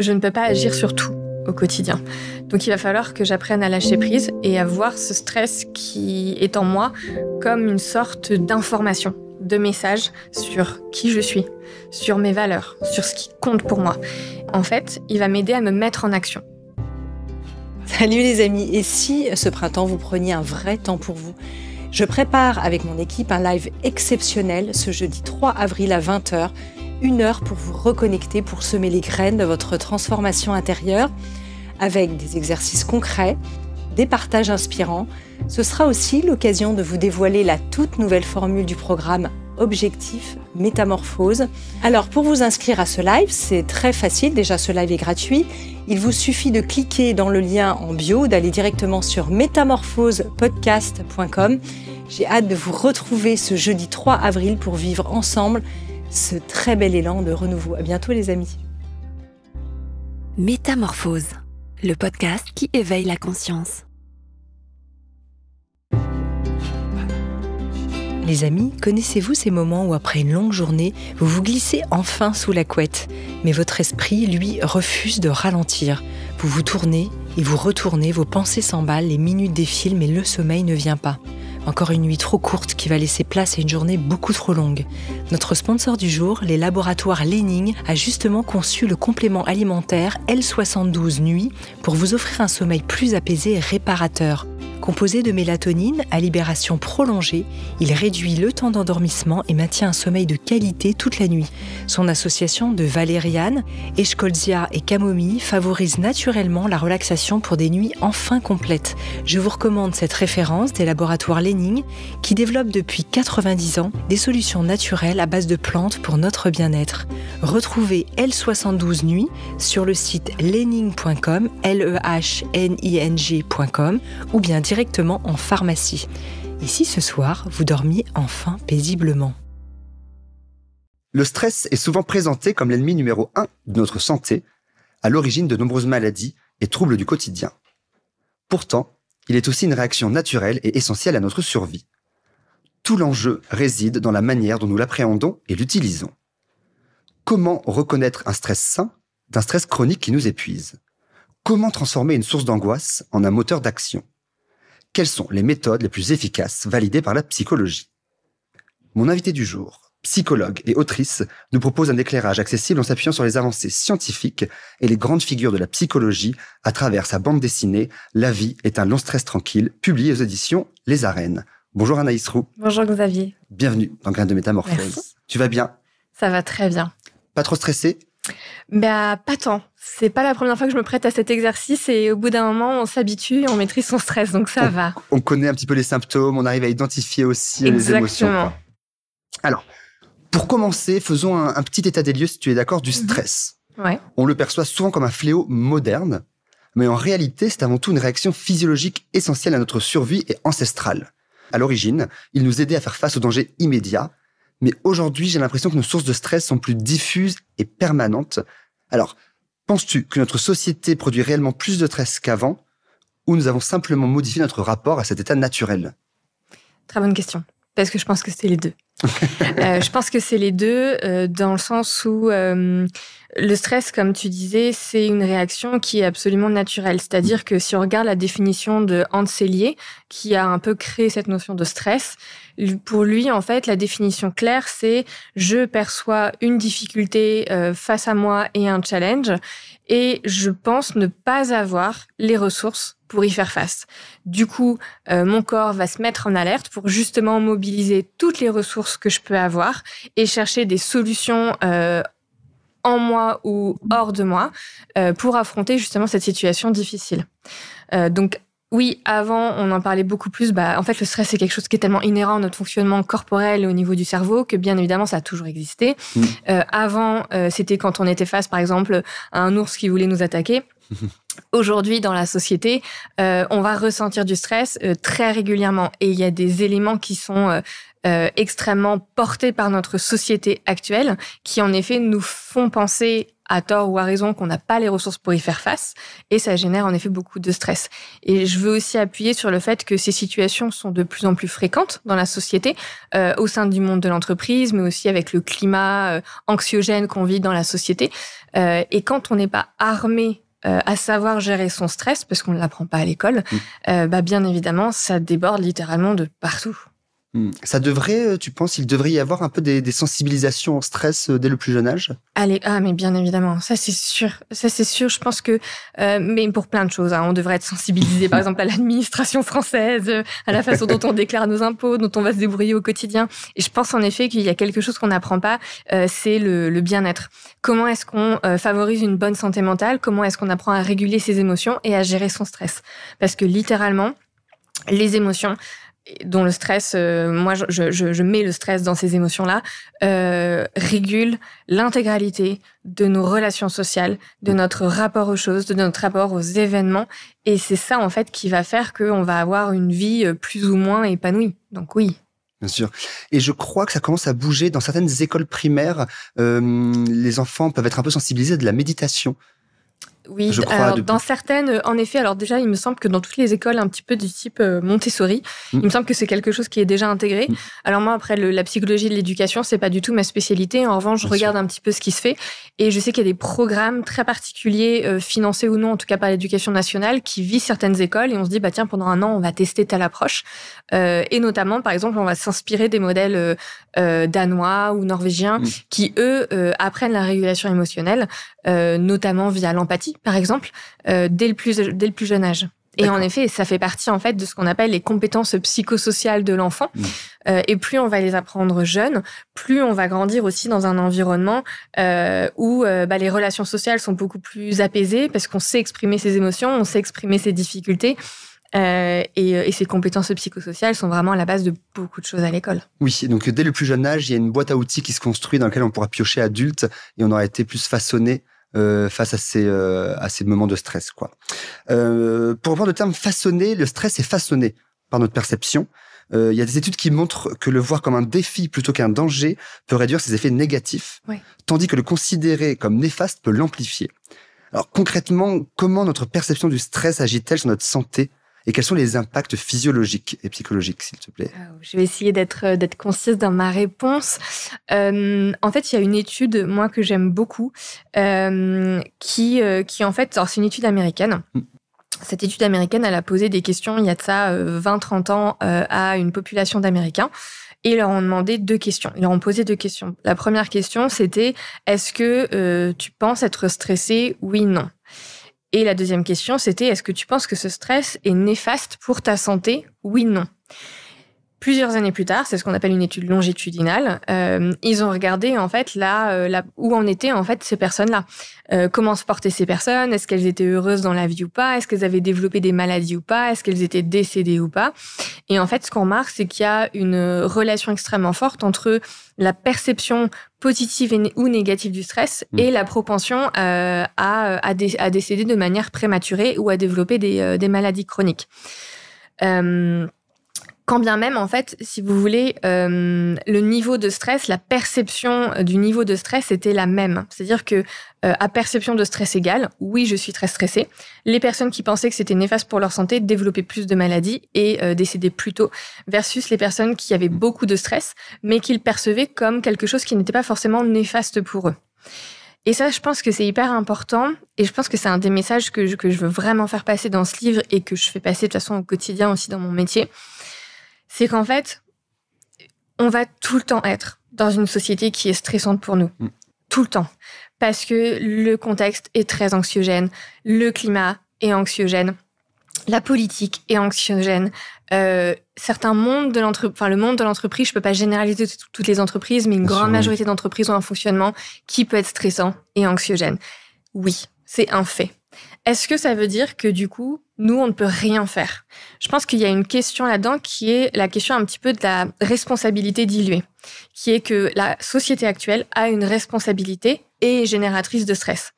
Je ne peux pas agir sur tout au quotidien. Donc il va falloir que j'apprenne à lâcher prise et à voir ce stress qui est en moi comme une sorte d'information, de message sur qui je suis, sur mes valeurs, sur ce qui compte pour moi. En fait, il va m'aider à me mettre en action. Salut les amis, et si ce printemps vous preniez un vrai temps pour vous ? Je prépare avec mon équipe un live exceptionnel ce jeudi 3 avril à 20h, 1 heure pour vous reconnecter, pour semer les graines de votre transformation intérieure, avec des exercices concrets, des partages inspirants. Ce sera aussi l'occasion de vous dévoiler la toute nouvelle formule du programme Objectif Métamorphose. Alors pour vous inscrire à ce live, c'est très facile, déjà ce live est gratuit. Il vous suffit de cliquer dans le lien en bio, d'aller directement sur métamorphosepodcast.com. J'ai hâte de vous retrouver ce jeudi 3 avril pour vivre ensemble ce très bel élan de renouveau. À bientôt les amis. Métamorphose, le podcast qui éveille la conscience. Les amis, connaissez-vous ces moments où après une longue journée, vous vous glissez enfin sous la couette, mais votre esprit, lui, refuse de ralentir. Vous vous tournez et vous retournez, vos pensées s'emballent, les minutes défilent, mais le sommeil ne vient pas. Encore une nuit trop courte qui va laisser place à une journée beaucoup trop longue. Notre sponsor du jour, les laboratoires Lening, a justement conçu le complément alimentaire L72 Nuit pour vous offrir un sommeil plus apaisé et réparateur. Composé de mélatonine à libération prolongée, il réduit le temps d'endormissement et maintient un sommeil de qualité toute la nuit. Son association de valériane, eschscholzia et camomille favorise naturellement la relaxation pour des nuits enfin complètes. Je vous recommande cette référence des laboratoires Lening qui développent depuis 90 ans des solutions naturelles à base de plantes pour notre bien-être. Retrouvez L72 Nuit sur le site lening.com, leHning.com ou bien directement en pharmacie. Et si ce soir, vous dormiez enfin paisiblement ? Le stress est souvent présenté comme l'ennemi numéro 1 de notre santé, à l'origine de nombreuses maladies et troubles du quotidien. Pourtant, il est aussi une réaction naturelle et essentielle à notre survie. Tout l'enjeu réside dans la manière dont nous l'appréhendons et l'utilisons. Comment reconnaître un stress sain d'un stress chronique qui nous épuise ? Comment transformer une source d'angoisse en un moteur d'action ? Quelles sont les méthodes les plus efficaces validées par la psychologie ? Mon invité du jour, psychologue et autrice, nous propose un éclairage accessible en s'appuyant sur les avancées scientifiques et les grandes figures de la psychologie à travers sa bande dessinée « La vie est un long stress tranquille », publiée aux éditions Les Arènes. Bonjour Anaïs Roux. Bonjour Xavier. Bienvenue dans Graines de Métamorphose. Merci. Tu vas bien ? Ça va très bien. Pas trop stressé ? Pas tant. C'est pas la première fois que je me prête à cet exercice et au bout d'un moment, on s'habitue et on maîtrise son stress, donc ça va. On connaît un petit peu les symptômes, on arrive à identifier aussi les émotions. Quoi. Alors, pour commencer, faisons un petit état des lieux, si tu es d'accord, du stress. Ouais. On le perçoit souvent comme un fléau moderne, mais en réalité, c'est avant tout une réaction physiologique essentielle à notre survie et ancestrale. À l'origine, il nous aidait à faire face aux dangers immédiats, mais aujourd'hui, j'ai l'impression que nos sources de stress sont plus diffuses et permanentes. Alors, penses-tu que notre société produit réellement plus de stress qu'avant, ou nous avons simplement modifié notre rapport à cet état naturel ? Très bonne question, parce que je pense que c'est les deux. Je pense que c'est les deux, dans le sens où le stress, comme tu disais, c'est une réaction qui est absolument naturelle. C'est-à-dire que si on regarde la définition de Hans Selye, qui a un peu créé cette notion de stress, pour lui, en fait, la définition claire, c'est « je perçois une difficulté face à moi et un challenge, et je pense ne pas avoir les ressources pour y faire face. Du coup, mon corps va se mettre en alerte pour justement mobiliser toutes les ressources que je peux avoir et chercher des solutions en moi ou hors de moi pour affronter justement cette situation difficile. Donc, oui, avant, on en parlait beaucoup plus. En fait, le stress, c'est quelque chose qui est tellement inhérent à notre fonctionnement corporel et au niveau du cerveau que, bien évidemment, ça a toujours existé. Avant, c'était quand on était face, par exemple, à un ours qui voulait nous attaquer. Aujourd'hui, dans la société, on va ressentir du stress très régulièrement. Et il y a des éléments qui sont extrêmement portés par notre société actuelle qui, en effet, nous font penser à tort ou à raison, qu'on n'a pas les ressources pour y faire face, et ça génère en effet beaucoup de stress. Et je veux aussi appuyer sur le fait que ces situations sont de plus en plus fréquentes dans la société, au sein du monde de l'entreprise, mais aussi avec le climat anxiogène qu'on vit dans la société. Et quand on n'est pas armé à savoir gérer son stress, parce qu'on ne l'apprend pas à l'école, bien évidemment, ça déborde littéralement de partout. Ça devrait, tu penses, il devrait y avoir un peu des sensibilisations au stress dès le plus jeune âge ? Mais bien évidemment, ça c'est sûr. Je pense que, mais pour plein de choses, on devrait être sensibilisé, par exemple à l'administration française, à la façon dont on déclare nos impôts, dont on va se débrouiller au quotidien. Et je pense en effet qu'il y a quelque chose qu'on n'apprend pas, c'est le bien-être. Comment est-ce qu'on favorise une bonne santé mentale ? Comment est-ce qu'on apprend à réguler ses émotions et à gérer son stress ? Parce que littéralement, les émotions, dont le stress, moi je mets le stress dans ces émotions-là, régule l'intégralité de nos relations sociales, de notre rapport aux choses, de notre rapport aux événements. Et c'est ça, en fait, qui va faire qu'on va avoir une vie plus ou moins épanouie. Donc oui. Bien sûr. Et je crois que ça commence à bouger. Dans certaines écoles primaires, les enfants peuvent être un peu sensibilisés à de la méditation. Oui, dans certaines, en effet, alors déjà, il me semble que dans toutes les écoles un petit peu du type Montessori, il me semble que c'est quelque chose qui est déjà intégré. Alors moi, après, la psychologie de l'éducation, c'est pas du tout ma spécialité. En revanche, je regarde un petit peu ce qui se fait. Et je sais qu'il y a des programmes très particuliers, financés ou non, en tout cas par l'éducation nationale, qui visent certaines écoles. Et on se dit, tiens, pendant un an, on va tester telle approche. Et notamment, par exemple, on va s'inspirer des modèles danois ou norvégiens qui, eux, apprennent la régulation émotionnelle, notamment via l'empathie, par exemple, dès le plus jeune âge. Et en effet, ça fait partie en fait de ce qu'on appelle les compétences psychosociales de l'enfant. Et plus on va les apprendre jeunes, plus on va grandir aussi dans un environnement où les relations sociales sont beaucoup plus apaisées parce qu'on sait exprimer ses émotions, on sait exprimer ses difficultés. Et ces compétences psychosociales sont vraiment à la base de beaucoup de choses à l'école. Oui, donc dès le plus jeune âge, il y a une boîte à outils qui se construit dans laquelle on pourra piocher adulte et on aura été plus façonné face à ces moments de stress, quoi. Pour reprendre le terme façonner, le stress est façonné par notre perception. Il y a des études qui montrent que le voir comme un défi plutôt qu'un danger peut réduire ses effets négatifs, tandis que le considérer comme néfaste peut l'amplifier. Alors concrètement, comment notre perception du stress agit-elle sur notre santé ? Et quels sont les impacts physiologiques et psychologiques, s'il te plaît ? Je vais essayer d'être concise dans ma réponse. En fait, il y a une étude, moi, que j'aime beaucoup, qui en fait... Alors, c'est une étude américaine. Cette étude américaine, elle a posé des questions, il y a de ça 20-30 ans, à une population d'Américains. Et ils leur ont demandé 2 questions. Ils leur ont posé 2 questions. La première question, c'était « Est-ce que tu penses être stressé ? Oui, non ». Et la deuxième question, c'était « Est-ce que tu penses que ce stress est néfaste pour ta santé ? Oui, non ». Plusieurs années plus tard, c'est ce qu'on appelle une étude longitudinale, ils ont regardé en fait où en étaient en fait ces personnes-là. Comment se portaient ces personnes ? Est-ce qu'elles étaient heureuses dans la vie ou pas ? Est-ce qu'elles avaient développé des maladies ou pas ? Est-ce qu'elles étaient décédées ou pas ? Et en fait, ce qu'on remarque, c'est qu'il y a une relation extrêmement forte entre la perception positive ou négative du stress et la propension à décéder de manière prématurée ou à développer des maladies chroniques. Quand bien même, en fait, si vous voulez, le niveau de stress, la perception du niveau de stress était la même. C'est-à-dire que à perception de stress égale, oui, je suis très stressée, les personnes qui pensaient que c'était néfaste pour leur santé développaient plus de maladies et décédaient plus tôt, versus les personnes qui avaient beaucoup de stress, mais qu'ils percevaient comme quelque chose qui n'était pas forcément néfaste pour eux. Et ça, je pense que c'est hyper important, et je pense que c'est un des messages que je veux vraiment faire passer dans ce livre et que je fais passer de toute façon au quotidien aussi dans mon métier. C'est qu'en fait, on va tout le temps être dans une société qui est stressante pour nous. Tout le temps. Parce que le contexte est très anxiogène, le climat est anxiogène, la politique est anxiogène. Certains mondes le monde de l'entreprise, je peux pas généraliser toutes les entreprises, mais une grande majorité d'entreprises ont un fonctionnement qui peut être stressant et anxiogène. Oui, c'est un fait. Est-ce que ça veut dire que du coup, nous, on ne peut rien faire ? Je pense qu'il y a une question là-dedans qui est la question un petit peu de la responsabilité diluée, qui est que la société actuelle a une responsabilité et est génératrice de stress.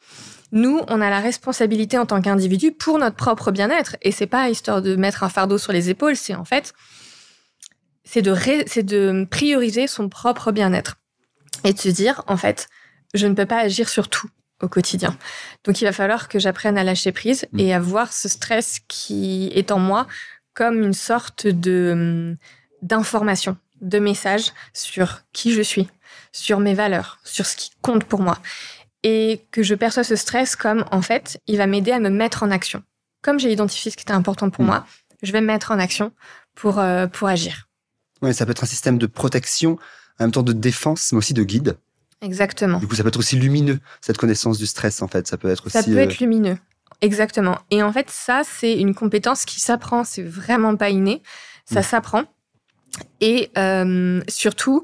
Nous, on a la responsabilité en tant qu'individu pour notre propre bien-être, et c'est pas histoire de mettre un fardeau sur les épaules, c'est en fait, c'est de prioriser son propre bien-être et de se dire, en fait, je ne peux pas agir sur tout. au quotidien. Donc, il va falloir que j'apprenne à lâcher prise et à voir ce stress qui est en moi comme une sorte d'information, de message sur qui je suis, sur mes valeurs, sur ce qui compte pour moi. Et que je perçois ce stress comme, en fait, il va m'aider à me mettre en action. Comme j'ai identifié ce qui était important pour moi, je vais me mettre en action pour agir. Ouais, ça peut être un système de protection, en même temps de défense, mais aussi de guide. Exactement. Du coup, ça peut être aussi lumineux, cette connaissance du stress, en fait. Ça peut être aussi... Ça peut être lumineux. Exactement. Et en fait, ça, c'est une compétence qui s'apprend. C'est vraiment pas inné. Ça s'apprend. Et surtout,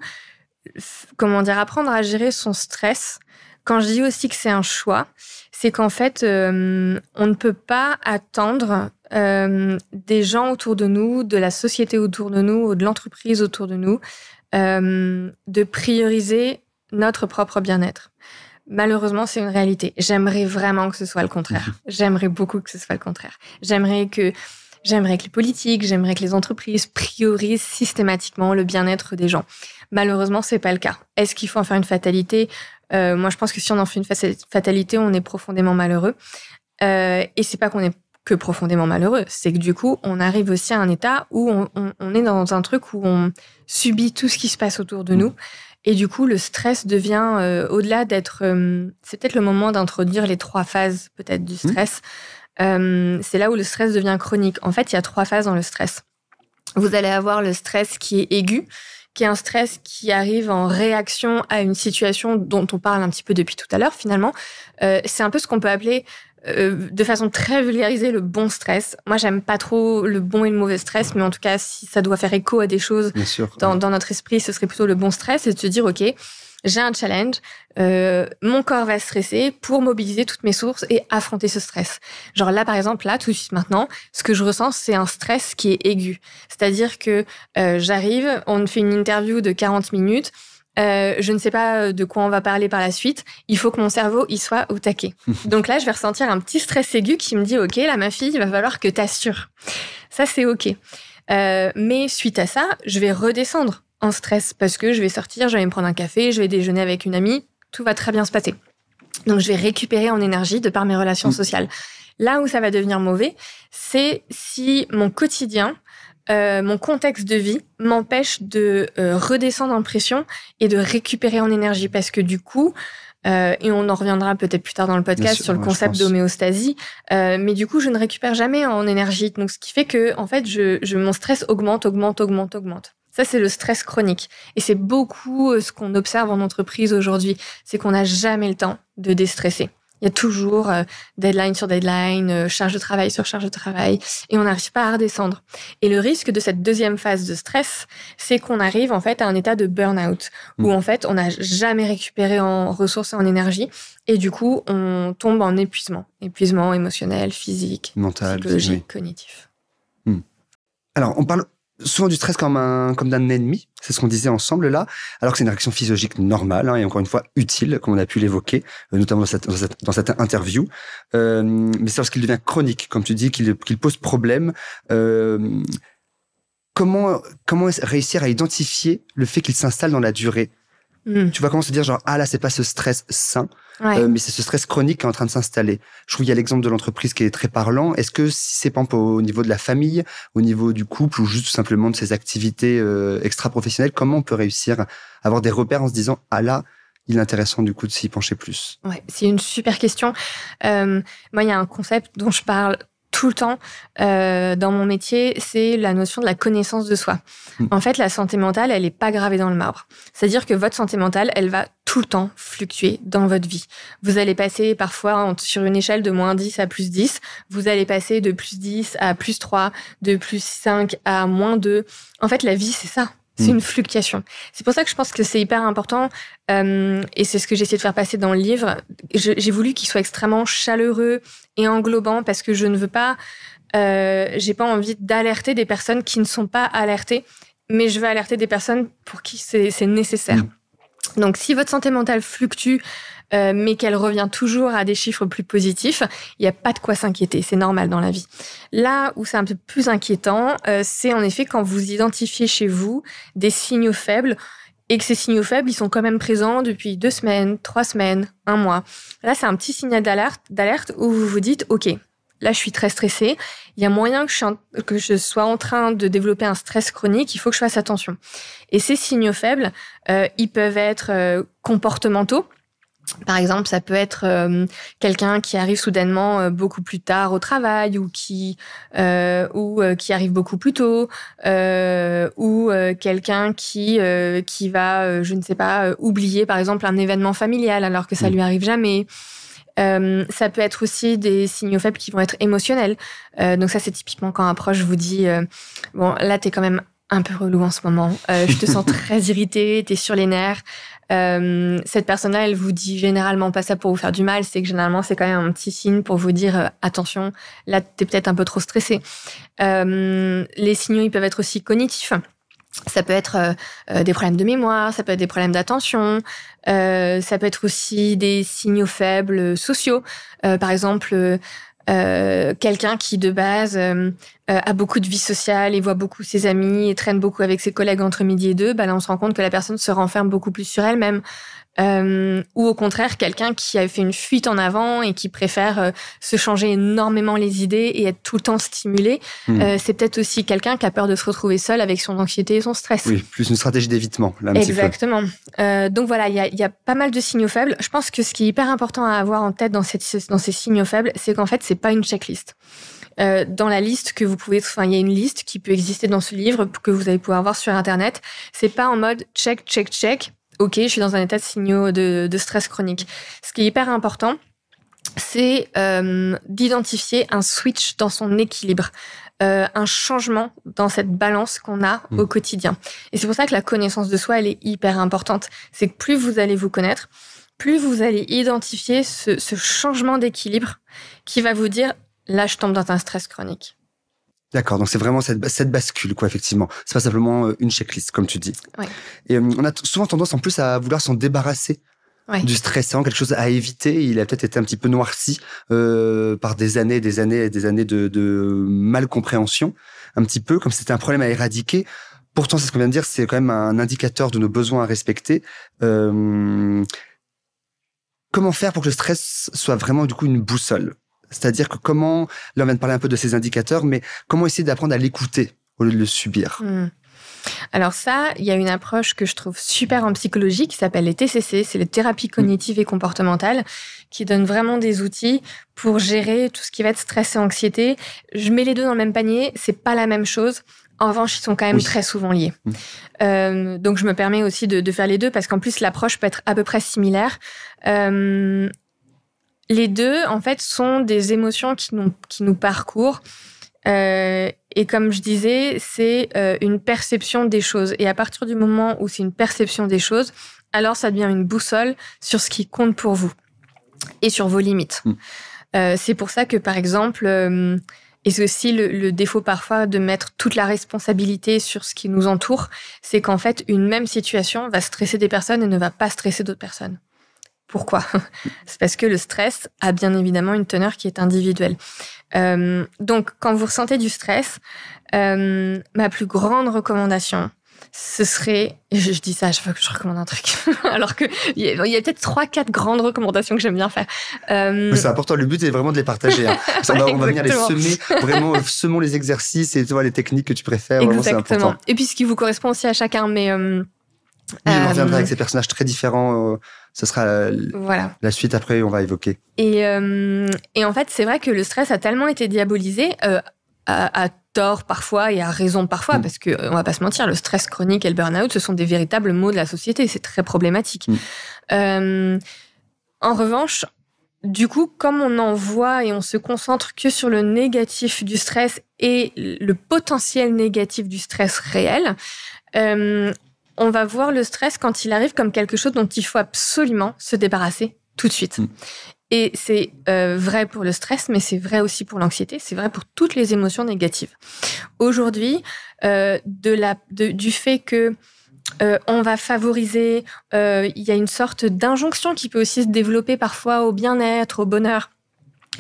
apprendre à gérer son stress. Quand je dis aussi que c'est un choix, c'est qu'en fait, on ne peut pas attendre des gens autour de nous, de la société autour de nous, ou de l'entreprise autour de nous, de prioriser notre propre bien-être. Malheureusement, c'est une réalité. J'aimerais vraiment que ce soit le contraire. J'aimerais beaucoup que ce soit le contraire. J'aimerais que les politiques, j'aimerais que les entreprises priorisent systématiquement le bien-être des gens. Malheureusement, c'est pas le cas. Est-ce qu'il faut en faire une fatalité ? Moi, je pense que si on en fait une fatalité, on est profondément malheureux. Et c'est pas qu'on est que profondément malheureux, c'est que du coup, on arrive aussi à un état où on est dans un truc où on subit tout ce qui se passe autour de nous. Et du coup, le stress devient, au-delà d'être... c'est peut-être le moment d'introduire les 3 phases, peut-être, du stress. C'est là où le stress devient chronique. En fait, il y a 3 phases dans le stress. Vous allez avoir le stress qui est aigu, qui est un stress qui arrive en réaction à une situation dont on parle un petit peu depuis tout à l'heure, finalement. C'est un peu ce qu'on peut appeler, de façon très vulgarisée, le bon stress. Moi, j'aime pas trop le bon et le mauvais stress, mais en tout cas, si ça doit faire écho à des choses dans notre esprit, ce serait plutôt le bon stress, et de se dire, OK, j'ai un challenge, mon corps va stresser pour mobiliser toutes mes sources et affronter ce stress. Genre là, par exemple, là, tout de suite maintenant, ce que je ressens, c'est un stress qui est aigu. C'est-à-dire que j'arrive, on fait une interview de 40 minutes, je ne sais pas de quoi on va parler par la suite, il faut que mon cerveau y soit au taquet. Donc là, je vais ressentir un petit stress aigu qui me dit, OK, là, ma fille, il va falloir que t'assures. Ça, c'est OK. Mais suite à ça, je vais redescendre en stress parce que je vais sortir, je vais me prendre un café, je vais déjeuner avec une amie, tout va très bien se passer. Donc, je vais récupérer en énergie de par mes relations sociales. Là où ça va devenir mauvais, c'est si mon quotidien, mon contexte de vie m'empêche de redescendre en pression et de récupérer en énergie. Parce que du coup, et on en reviendra peut-être plus tard dans le podcast sur le concept d'homéostasie, mais du coup, je ne récupère jamais en énergie. Donc, ce qui fait que, en fait, mon stress augmente. Ça, c'est le stress chronique. Et c'est beaucoup ce qu'on observe en entreprise aujourd'hui. C'est qu'on n'a jamais le temps de déstresser. Il y a toujours deadline sur deadline, charge de travail sur charge de travail, et on n'arrive pas à redescendre. Et le risque de cette deuxième phase de stress, c'est qu'on arrive en fait à un état de burn-out, où en fait on n'a jamais récupéré en ressources et en énergie, et du coup on tombe en épuisement émotionnel, physique, mental, psychologique, cognitif. Alors on parle souvent du stress comme d'un ennemi, c'est ce qu'on disait ensemble là, alors que c'est une réaction physiologique normale et encore une fois utile, comme on a pu l'évoquer, notamment dans cette interview. Mais c'est lorsqu'il devient chronique, comme tu dis, qu'il pose problème. Comment réussir à identifier le fait qu'il s'installe dans la durée ? Tu vas commencer à dire genre, ah là, c'est pas ce stress sain, mais c'est ce stress chronique qui est en train de s'installer. Je trouve qu'il y a l'exemple de l'entreprise qui est très parlant. Est-ce que c'est pas au niveau de la famille, au niveau du couple ou juste tout simplement de ses activités extra-professionnelles, comment on peut réussir à avoir des repères en se disant, ah là, il est intéressant du coup de s'y pencher plus? Ouais, c'est une super question. Moi, il y a un concept dont je parle tout le temps dans mon métier, c'est la notion de la connaissance de soi. En fait, la santé mentale, elle n'est pas gravée dans le marbre. C'est-à-dire que votre santé mentale, elle va tout le temps fluctuer dans votre vie. Vous allez passer parfois sur une échelle de -10 à +10. Vous allez passer de +10 à +3, de +5 à -2. En fait, la vie, c'est ça. C'est une fluctuation. C'est pour ça que je pense que c'est hyper important, et c'est ce que j'essaie de faire passer dans le livre. J'ai voulu qu'il soit extrêmement chaleureux et englobant parce que je ne veux pas, j'ai pas envie d'alerter des personnes qui ne sont pas alertées, mais je veux alerter des personnes pour qui c'est nécessaire. Donc, si votre santé mentale fluctue, mais qu'elle revient toujours à des chiffres plus positifs, il n'y a pas de quoi s'inquiéter, c'est normal dans la vie. Là où c'est un peu plus inquiétant, c'est en effet quand vous identifiez chez vous des signaux faibles et que ces signaux faibles, ils sont quand même présents depuis 2 semaines, 3 semaines, 1 mois. Là, c'est un petit signal d'alerte où vous vous dites, OK, là, je suis très stressée. Il y a moyen que je sois en train de développer un stress chronique. Il faut que je fasse attention. Et ces signaux faibles, ils peuvent être comportementaux. Par exemple, ça peut être quelqu'un qui arrive soudainement beaucoup plus tard au travail ou qui arrive beaucoup plus tôt ou quelqu'un qui va, je ne sais pas, oublier par exemple un événement familial alors que ça lui arrive jamais. Ça peut être aussi des signaux faibles qui vont être émotionnels. Donc ça, c'est typiquement quand un proche vous dit bon, là, t'es quand même un peu relou en ce moment. Je te sens très irritée, t'es sur les nerfs. Cette personne-là, elle vous dit généralement pas ça pour vous faire du mal, c'est que généralement, c'est quand même un petit signe pour vous dire attention, là, t'es peut-être un peu trop stressé. Les signaux, ils peuvent être aussi cognitifs. Ça peut être des problèmes de mémoire, ça peut être des problèmes d'attention, ça peut être aussi des signaux faibles sociaux. Par exemple, quelqu'un qui, de base, a beaucoup de vie sociale et voit beaucoup ses amis et traîne beaucoup avec ses collègues entre midi et 2, là, on se rend compte que la personne se renferme beaucoup plus sur elle-même. Ou au contraire, quelqu'un qui a fait une fuite en avant et qui préfère se changer énormément les idées et être tout le temps stimulé. C'est peut-être aussi quelqu'un qui a peur de se retrouver seul avec son anxiété et son stress. Oui, plus une stratégie d'évitement. Là, Exactement. Donc voilà, il y a pas mal de signaux faibles. Je pense que ce qui est hyper important à avoir en tête dans ces signaux faibles, c'est qu'en fait, c'est pas une checklist. Dans la liste que vous pouvez, il y a une liste qui peut exister dans ce livre que vous allez pouvoir voir sur Internet. C'est pas en mode check, check, check. OK, je suis dans un état de signaux de stress chronique. Ce qui est hyper important, c'est d'identifier un switch dans son équilibre, un changement dans cette balance qu'on a au quotidien. Et c'est pour ça que la connaissance de soi, elle est hyper importante. C'est que plus vous allez vous connaître, plus vous allez identifier ce changement d'équilibre qui va vous dire « là, je tombe dans un stress chronique ». D'accord, donc c'est vraiment cette bascule, quoi, effectivement. C'est pas simplement une checklist, comme tu dis. Ouais. Et on a souvent tendance, en plus, à vouloir s'en débarrasser du stress. C'est vraiment quelque chose à éviter. Il a peut-être été un petit peu noirci par des années de mal-compréhension, un petit peu, comme c'était un problème à éradiquer. Pourtant, c'est ce qu'on vient de dire, c'est quand même un indicateur de nos besoins à respecter. Comment faire pour que le stress soit vraiment, du coup, une boussole ? C'est-à-dire que comment, là on vient de parler un peu de ces indicateurs, mais comment essayer d'apprendre à l'écouter au lieu de le subir ? Alors ça, il y a une approche que je trouve super en psychologie qui s'appelle les TCC, c'est les thérapies cognitives et comportementales, qui donnent vraiment des outils pour gérer tout ce qui va être stress et anxiété. Je mets les deux dans le même panier, c'est pas la même chose. En revanche, ils sont quand même très souvent liés. Donc je me permets aussi de faire les deux parce qu'en plus l'approche peut être à peu près similaire. Les deux, en fait, sont des émotions qui nous parcourent. Et comme je disais, c'est une perception des choses. Et à partir du moment où c'est une perception des choses, alors ça devient une boussole sur ce qui compte pour vous et sur vos limites. C'est pour ça que, par exemple, et c'est aussi le défaut parfois de mettre toute la responsabilité sur ce qui nous entoure, c'est qu'en fait, une même situation va stresser des personnes et ne va pas stresser d'autres personnes. Pourquoi ? C'est parce que le stress a bien évidemment une teneur qui est individuelle. Donc, quand vous ressentez du stress, ma plus grande recommandation, ce serait... Je dis ça à chaque fois que je recommande un truc. Alors qu'il y a peut-être 3-4 grandes recommandations que j'aime bien faire. C'est important, le but est vraiment de les partager. Hein. On va venir les semer, vraiment semons les exercices et les techniques que tu préfères. Vraiment, c'est important. Et puis ce qui vous correspond aussi à chacun, mais... Oui, on reviendra avec ces personnages très différents. Ce sera la suite après, on va évoquer. Et en fait, c'est vrai que le stress a tellement été diabolisé, à tort parfois et à raison parfois, parce que on va pas se mentir, le stress chronique et le burn-out, ce sont des véritables maux de la société. C'est très problématique. En revanche, du coup, comme on en voit et on se concentre que sur le négatif du stress et le potentiel négatif du stress réel, on va voir le stress quand il arrive comme quelque chose dont il faut absolument se débarrasser tout de suite. Et c'est vrai pour le stress, mais c'est vrai aussi pour l'anxiété, c'est vrai pour toutes les émotions négatives. Aujourd'hui, du fait que on va favoriser, il y a une sorte d'injonction qui peut aussi se développer parfois au bien-être, au bonheur.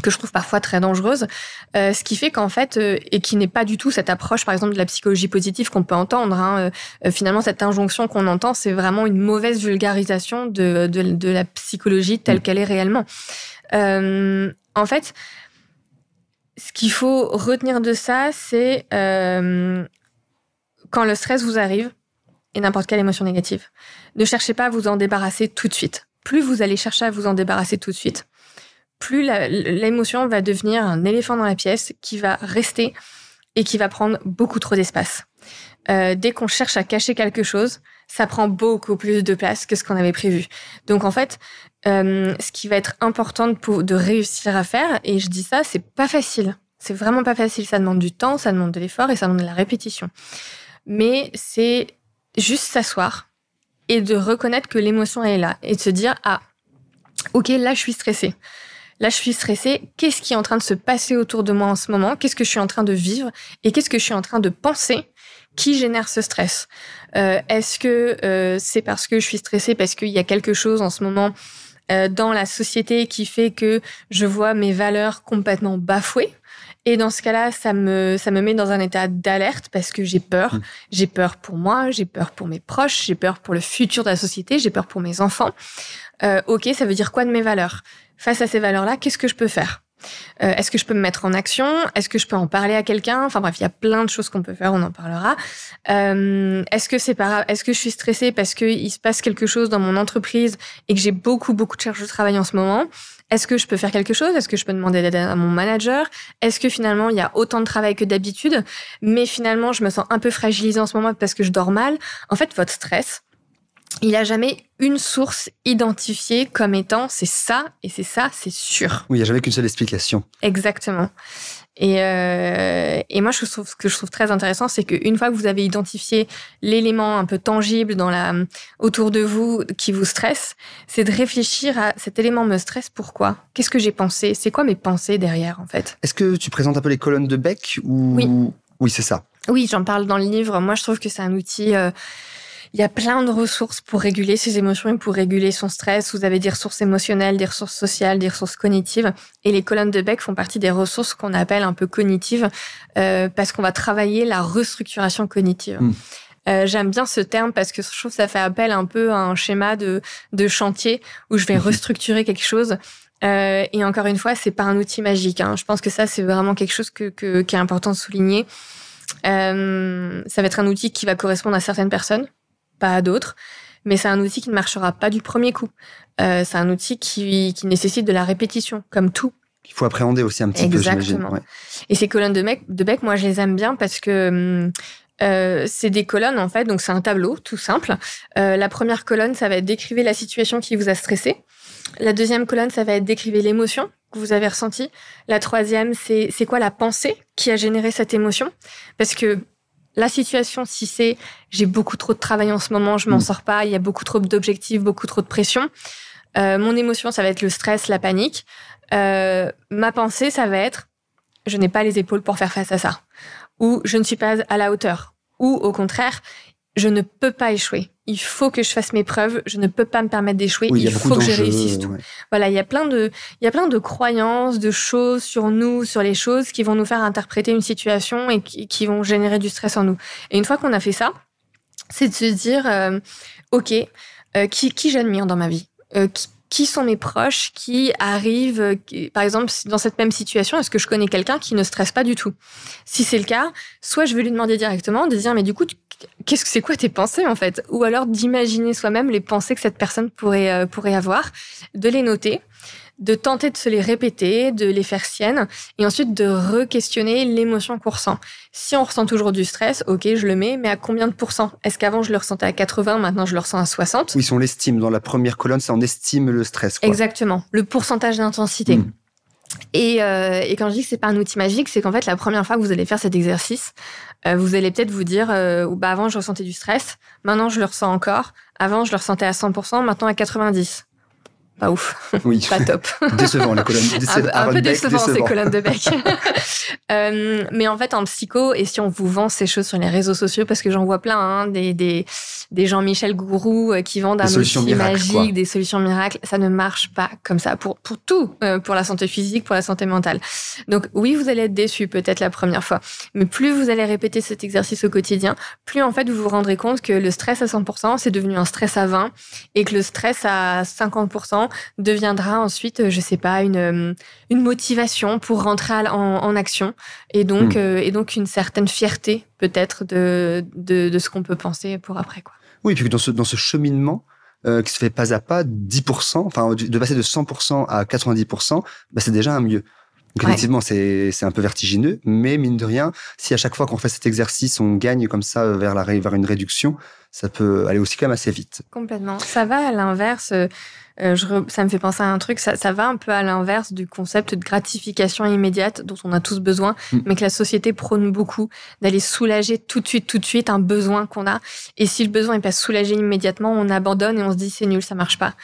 que je trouve parfois très dangereuse, ce qui fait qu'en fait, et qui n'est pas du tout cette approche, par exemple, de la psychologie positive qu'on peut entendre, finalement, cette injonction qu'on entend, c'est vraiment une mauvaise vulgarisation de la psychologie telle qu'elle est réellement. En fait, ce qu'il faut retenir de ça, c'est quand le stress vous arrive, et n'importe quelle émotion négative, ne cherchez pas à vous en débarrasser tout de suite. Plus vous allez chercher à vous en débarrasser tout de suite, plus l'émotion va devenir un éléphant dans la pièce qui va rester et qui va prendre beaucoup trop d'espace. Dès qu'on cherche à cacher quelque chose, ça prend beaucoup plus de place que ce qu'on avait prévu. Donc en fait, ce qui va être important de réussir à faire, et je dis ça, c'est pas facile. C'est vraiment pas facile. Ça demande du temps, ça demande de l'effort et ça demande de la répétition. Mais c'est juste s'asseoir et de reconnaître que l'émotion est là et de se dire « Ah, ok, là je suis stressée. Là, je suis stressée. Qu'est-ce qui est en train de se passer autour de moi en ce moment? Qu'est-ce que je suis en train de vivre? Et qu'est-ce que je suis en train de penser qui génère ce stress? Est-ce que c'est parce que je suis stressée parce qu'il y a quelque chose en ce moment dans la société qui fait que je vois mes valeurs complètement bafouées? Et dans ce cas-là, ça me met dans un état d'alerte parce que j'ai peur. J'ai peur pour moi, j'ai peur pour mes proches, j'ai peur pour le futur de la société, j'ai peur pour mes enfants. Ok, ça veut dire quoi de mes valeurs? Face à ces valeurs-là, qu'est-ce que je peux faire? Est-ce que je peux me mettre en action? Est-ce que je peux en parler à quelqu'un? Enfin bref, il y a plein de choses qu'on peut faire, on en parlera. Est-ce que c'est pas grave? Est-ce que je suis stressée parce qu'il se passe quelque chose dans mon entreprise et que j'ai beaucoup de charges de travail en ce moment? Est-ce que je peux faire quelque chose? Est-ce que je peux demander d'aide à mon manager? Est-ce que finalement, il y a autant de travail que d'habitude, mais finalement, je me sens un peu fragilisée en ce moment parce que je dors mal? En fait, votre stress, il n'a jamais une source identifiée comme étant c'est ça, c'est sûr. Oui, il n'y a jamais qu'une seule explication. Exactement. Et moi, ce que je trouve très intéressant, c'est qu'une fois que vous avez identifié l'élément un peu tangible autour de vous qui vous stresse, c'est de réfléchir à cet élément me stresse, pourquoi? Qu'est-ce que j'ai pensé? C'est quoi mes pensées derrière, en fait? Est-ce que tu présentes un peu les colonnes de Beck ou... Oui. Oui, c'est ça. Oui, j'en parle dans le livre. Moi, je trouve que c'est un outil... Il y a plein de ressources pour réguler ses émotions et pour réguler son stress. Vous avez des ressources émotionnelles, des ressources sociales, des ressources cognitives. Et les colonnes de Beck font partie des ressources qu'on appelle un peu cognitives parce qu'on va travailler la restructuration cognitive. J'aime bien ce terme parce que je trouve que ça fait appel un peu à un schéma de chantier où je vais restructurer quelque chose. Et encore une fois, c'est pas un outil magique. Je pense que ça, c'est vraiment quelque chose qui est important de souligner. Ça va être un outil qui va correspondre à certaines personnes, pas à d'autres, mais c'est un outil qui ne marchera pas du premier coup. C'est un outil qui nécessite de la répétition, comme tout. Il faut appréhender aussi un petit peu, j'imagine. Exactement. Ouais. Et ces colonnes de Beck, moi, je les aime bien parce que c'est des colonnes, en fait, donc c'est un tableau, tout simple. La première colonne, ça va être décrivez la situation qui vous a stressé. La deuxième colonne, ça va être décrivez l'émotion que vous avez ressentie. La troisième, c'est quoi la pensée qui a généré cette émotion? Parce que la situation, si c'est j'ai beaucoup trop de travail en ce moment, je m'en sors pas, il y a beaucoup trop d'objectifs, beaucoup trop de pression. Mon émotion, ça va être le stress, la panique. Ma pensée, ça va être je n'ai pas les épaules pour faire face à ça. Ou je ne suis pas à la hauteur. Ou au contraire, je ne peux pas échouer. Il faut que je fasse mes preuves. Je ne peux pas me permettre d'échouer. Oui, il faut que je réussisse tout. Ouais. Voilà, il y a plein de croyances, de choses sur nous, sur les choses qui vont nous faire interpréter une situation et qui vont générer du stress en nous. Et une fois qu'on a fait ça, c'est de se dire, ok, qui j'admire dans ma vie? Qui sont mes proches qui arrivent, par exemple, dans cette même situation, est-ce que je connais quelqu'un qui ne stresse pas du tout? Si c'est le cas, soit je vais lui demander directement de dire, mais du coup, c'est quoi tes pensées, en fait? Ou alors d'imaginer soi-même les pensées que cette personne pourrait avoir, de les noter, de tenter de se les répéter, de les faire siennes, et ensuite de re-questionner l'émotion qu'on ressent. Si on ressent toujours du stress, ok, je le mets, mais à combien de pourcents? Est-ce qu'avant je le ressentais à 80, maintenant je le ressens à 60? Oui, si on l'estime. Dans la première colonne, c'est on estime le stress, quoi. Exactement, le pourcentage d'intensité. Et quand je dis que c'est pas un outil magique, c'est qu'en fait, la première fois que vous allez faire cet exercice, vous allez peut-être vous dire, avant je ressentais du stress, maintenant je le ressens encore, avant je le ressentais à 100%, maintenant à 90%. pas ouf, Oui. pas top. Décevant, la colonne. Un peu décevant, ces colonnes de bec. Mais en fait, en psycho, et si on vous vend ces choses sur les réseaux sociaux, parce que j'en vois plein, hein, des Jean-Michel Gourou qui vendent un outil magique, des solutions miracles, ça ne marche pas comme ça pour tout, pour la santé physique, pour la santé mentale. Donc oui, vous allez être déçu peut-être la première fois, mais plus vous allez répéter cet exercice au quotidien, plus en fait vous vous rendrez compte que le stress à 100%, c'est devenu un stress à 20%, et que le stress à 50% deviendra ensuite, je sais pas, une motivation pour rentrer en action, et donc une certaine fierté peut-être de ce qu'on peut penser pour après, quoi. Oui, puis dans ce cheminement qui se fait pas à pas, 10%, enfin de passer de 100% à 90%, c'est déjà un mieux. Donc effectivement, c'est un peu vertigineux, mais mine de rien, si à chaque fois qu'on fait cet exercice, on gagne comme ça vers une réduction, ça peut aller aussi quand même assez vite. Complètement. Ça va à l'inverse. Ça me fait penser à un truc. Ça va un peu à l'inverse du concept de gratification immédiate dont on a tous besoin, mais que la société prône beaucoup, d'aller soulager tout de suite un besoin qu'on a. Et si le besoin n'est pas soulagé immédiatement, on abandonne et on se dit c'est nul, ça marche pas.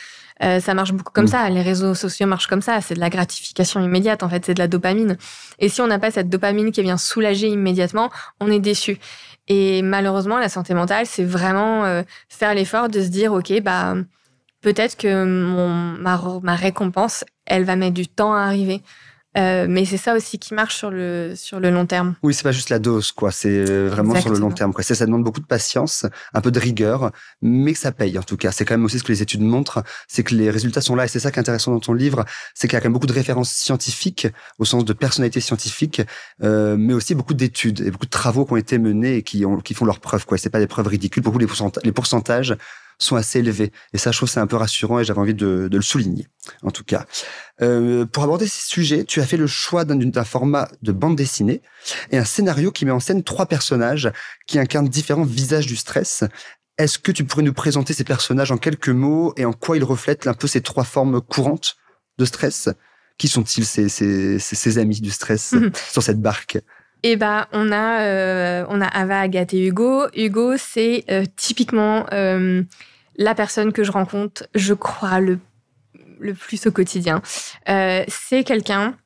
Ça marche beaucoup comme ça. Les réseaux sociaux marchent comme ça. C'est de la gratification immédiate, en fait. C'est de la dopamine. Et si on n'a pas cette dopamine qui vient soulager immédiatement, on est déçu. Et malheureusement, la santé mentale, c'est vraiment faire l'effort de se dire, OK, peut-être que ma récompense, elle va mettre du temps à arriver. Mais c'est ça aussi qui marche sur le long terme. Oui, c'est pas juste la dose, quoi. C'est vraiment Exactement. Sur le long terme, quoi. Ça demande beaucoup de patience, un peu de rigueur, mais que ça paye, en tout cas. C'est quand même aussi ce que les études montrent, c'est que les résultats sont là, et c'est ça qui est intéressant dans ton livre, c'est qu'il y a quand même beaucoup de références scientifiques, au sens de personnalités scientifiques, mais aussi beaucoup d'études et beaucoup de travaux qui ont été menés et qui font leurs preuves, quoi. C'est pas des preuves ridicules. Pour vous, les pourcentages sont assez élevés. Et ça, je trouve, c'est un peu rassurant et j'avais envie de le souligner, en tout cas. Pour aborder ces sujets, tu as fait le choix d'un format de bande dessinée et un scénario qui met en scène 3 personnages qui incarnent différents visages du stress. Est-ce que tu pourrais nous présenter ces personnages en quelques mots et en quoi ils reflètent un peu ces 3 formes courantes de stress? Qui sont-ils, ces amis du stress sur cette barque? On a Ava, Agathe et Hugo. Hugo, c'est typiquement la personne que je rencontre, je crois, le plus au quotidien. C'est quelqu'un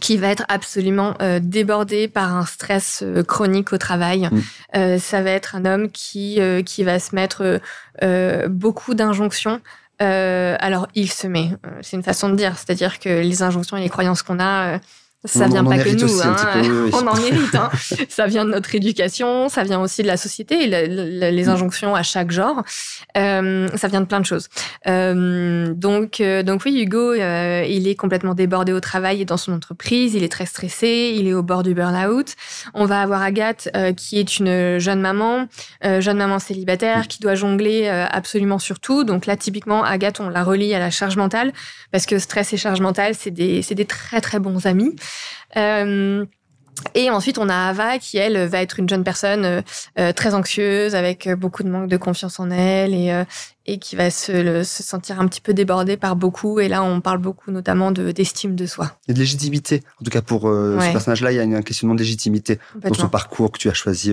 qui va être absolument débordé par un stress chronique au travail. Ça va être un homme qui va se mettre beaucoup d'injonctions. Alors, il se met. C'est une façon de dire. C'est-à-dire que les injonctions et les croyances qu'on a... Ça vient pas que nous, oui. On en hérite. Hein. Ça vient de notre éducation, ça vient aussi de la société, les injonctions à chaque genre. Ça vient de plein de choses. Donc oui, Hugo, il est complètement débordé au travail et dans son entreprise. Il est très stressé, il est au bord du burn-out. On va avoir Agathe, qui est une jeune maman célibataire, qui doit jongler absolument sur tout. Donc là, typiquement, Agathe, on la relie à la charge mentale, parce que stress et charge mentale, c'est des très très bons amis. Et ensuite, on a Ava qui, elle, va être une jeune personne très anxieuse, avec beaucoup de manque de confiance en elle et qui va se sentir un petit peu débordée par beaucoup. Et là, on parle beaucoup notamment d'estime de soi. Et de légitimité. En tout cas, pour ce personnage-là, il y a un questionnement de légitimité dans son parcours que tu as choisi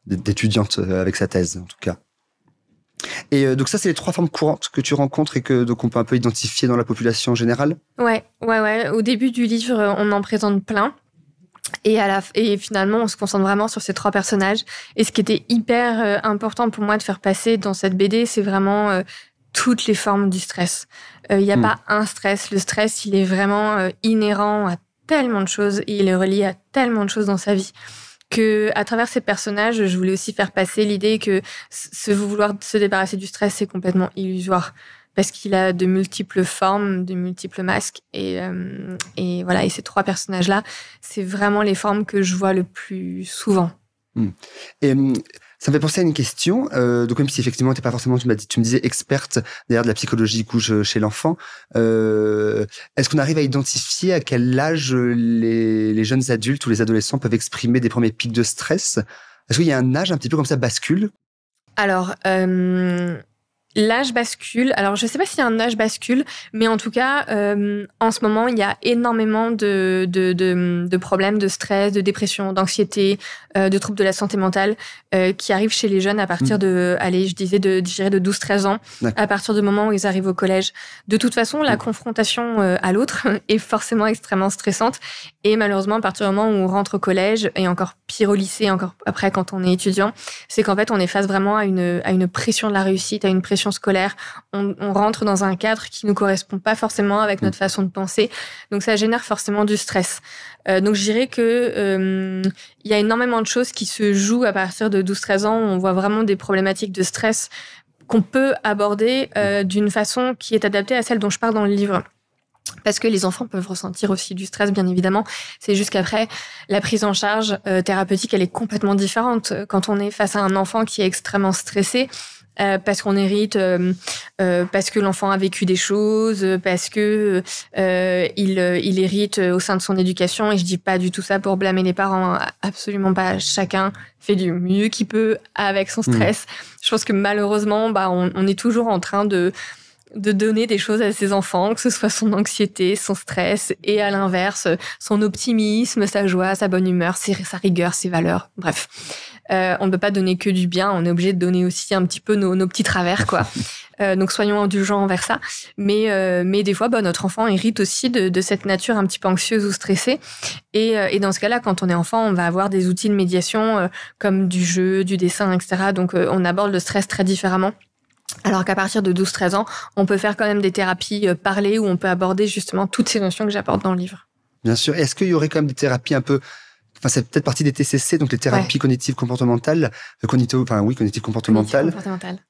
d'étudiante avec sa thèse, en tout cas. Et donc ça, c'est les 3 formes courantes que tu rencontres et donc on peut un peu identifier dans la population générale. Ouais. Au début du livre, on en présente plein. Et finalement, on se concentre vraiment sur ces 3 personnages. Et ce qui était hyper important pour moi de faire passer dans cette BD, c'est vraiment toutes les formes du stress. Il n'y a pas un stress. Le stress, il est vraiment inhérent à tellement de choses et il est relié à tellement de choses dans sa vie. Que, à travers ces personnages, je voulais aussi faire passer l'idée que vouloir se débarrasser du stress, c'est complètement illusoire. Parce qu'il a de multiples formes, de multiples masques. Et voilà. Et ces 3 personnages-là, c'est vraiment les formes que je vois le plus souvent. Et ça me fait penser à une question. Donc même si effectivement t'es pas forcément, tu me disais experte derrière de la psychologie chez l'enfant, est-ce qu'on arrive à identifier à quel âge les jeunes adultes ou les adolescents peuvent exprimer des premiers pics de stress? Est-ce qu'il y a un âge un petit peu comme ça bascule? Alors, L'âge bascule. Alors, je ne sais pas s'il y a un âge bascule, mais en tout cas, en ce moment, il y a énormément de problèmes de stress, de dépression, d'anxiété, de troubles de la santé mentale qui arrivent chez les jeunes à partir de 12-13 ans, à partir du moment où ils arrivent au collège. De toute façon, la confrontation à l'autre est forcément extrêmement stressante. Et malheureusement, à partir du moment où on rentre au collège, et encore pire au lycée, encore après quand on est étudiant, c'est qu'en fait, on est face vraiment à une pression de la réussite, à une pression scolaire. On rentre dans un cadre qui ne nous correspond pas forcément avec notre façon de penser. Donc, ça génère forcément du stress. Donc, je dirais que il y a énormément de choses qui se jouent à partir de 12-13 ans. On voit vraiment des problématiques de stress qu'on peut aborder d'une façon qui est adaptée à celle dont je parle dans le livre. Parce que les enfants peuvent ressentir aussi du stress, bien évidemment. C'est juste qu'après, la prise en charge thérapeutique, elle est complètement différente. Quand on est face à un enfant qui est extrêmement stressé, parce qu'on hérite, parce que l'enfant a vécu des choses, parce que il hérite au sein de son éducation. Et je dis pas du tout ça pour blâmer les parents, absolument pas. Chacun fait du mieux qu'il peut avec son stress. Je pense que malheureusement, on est toujours en train de donner des choses à ses enfants, que ce soit son anxiété, son stress, et à l'inverse, son optimisme, sa joie, sa bonne humeur, sa rigueur, ses valeurs. Bref, on ne peut pas donner que du bien, on est obligé de donner aussi un petit peu nos petits travers, quoi. Donc soyons indulgents envers ça. Mais des fois, notre enfant hérite aussi de cette nature un petit peu anxieuse ou stressée. Et dans ce cas-là, quand on est enfant, on va avoir des outils de médiation comme du jeu, du dessin, etc. Donc on aborde le stress très différemment. Alors qu'à partir de 12-13 ans, on peut faire quand même des thérapies parlées où on peut aborder justement toutes ces notions que j'apporte dans le livre. Bien sûr. Est-ce qu'il y aurait quand même des thérapies un peu... Enfin, c'est peut-être partie des TCC, donc les thérapies cognitives comportementales. Cognitives comportementales.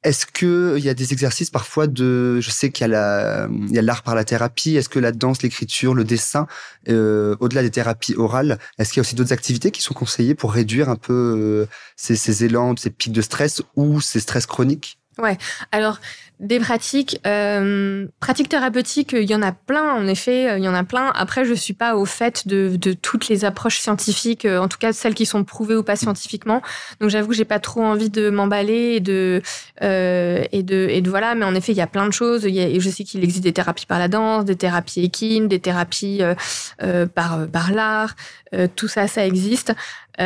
Est-ce qu'il y a des exercices parfois de... Je sais qu'il y a l'art par la thérapie. Est-ce que la danse, l'écriture, le dessin, au-delà des thérapies orales, est-ce qu'il y a aussi d'autres activités qui sont conseillées pour réduire un peu ces élans, ces pics de stress ou ces stress chroniques ? Ouais. Alors, des pratiques thérapeutiques, il y en a plein, en effet, il y en a plein. Après, je suis pas au fait de toutes les approches scientifiques, en tout cas celles qui sont prouvées ou pas scientifiquement. Donc, j'avoue que j'ai pas trop envie de m'emballer et de voilà. Mais en effet, il y a plein de choses. Je sais qu'il existe des thérapies par la danse, des thérapies équines, des thérapies par l'art. Tout ça, ça existe. En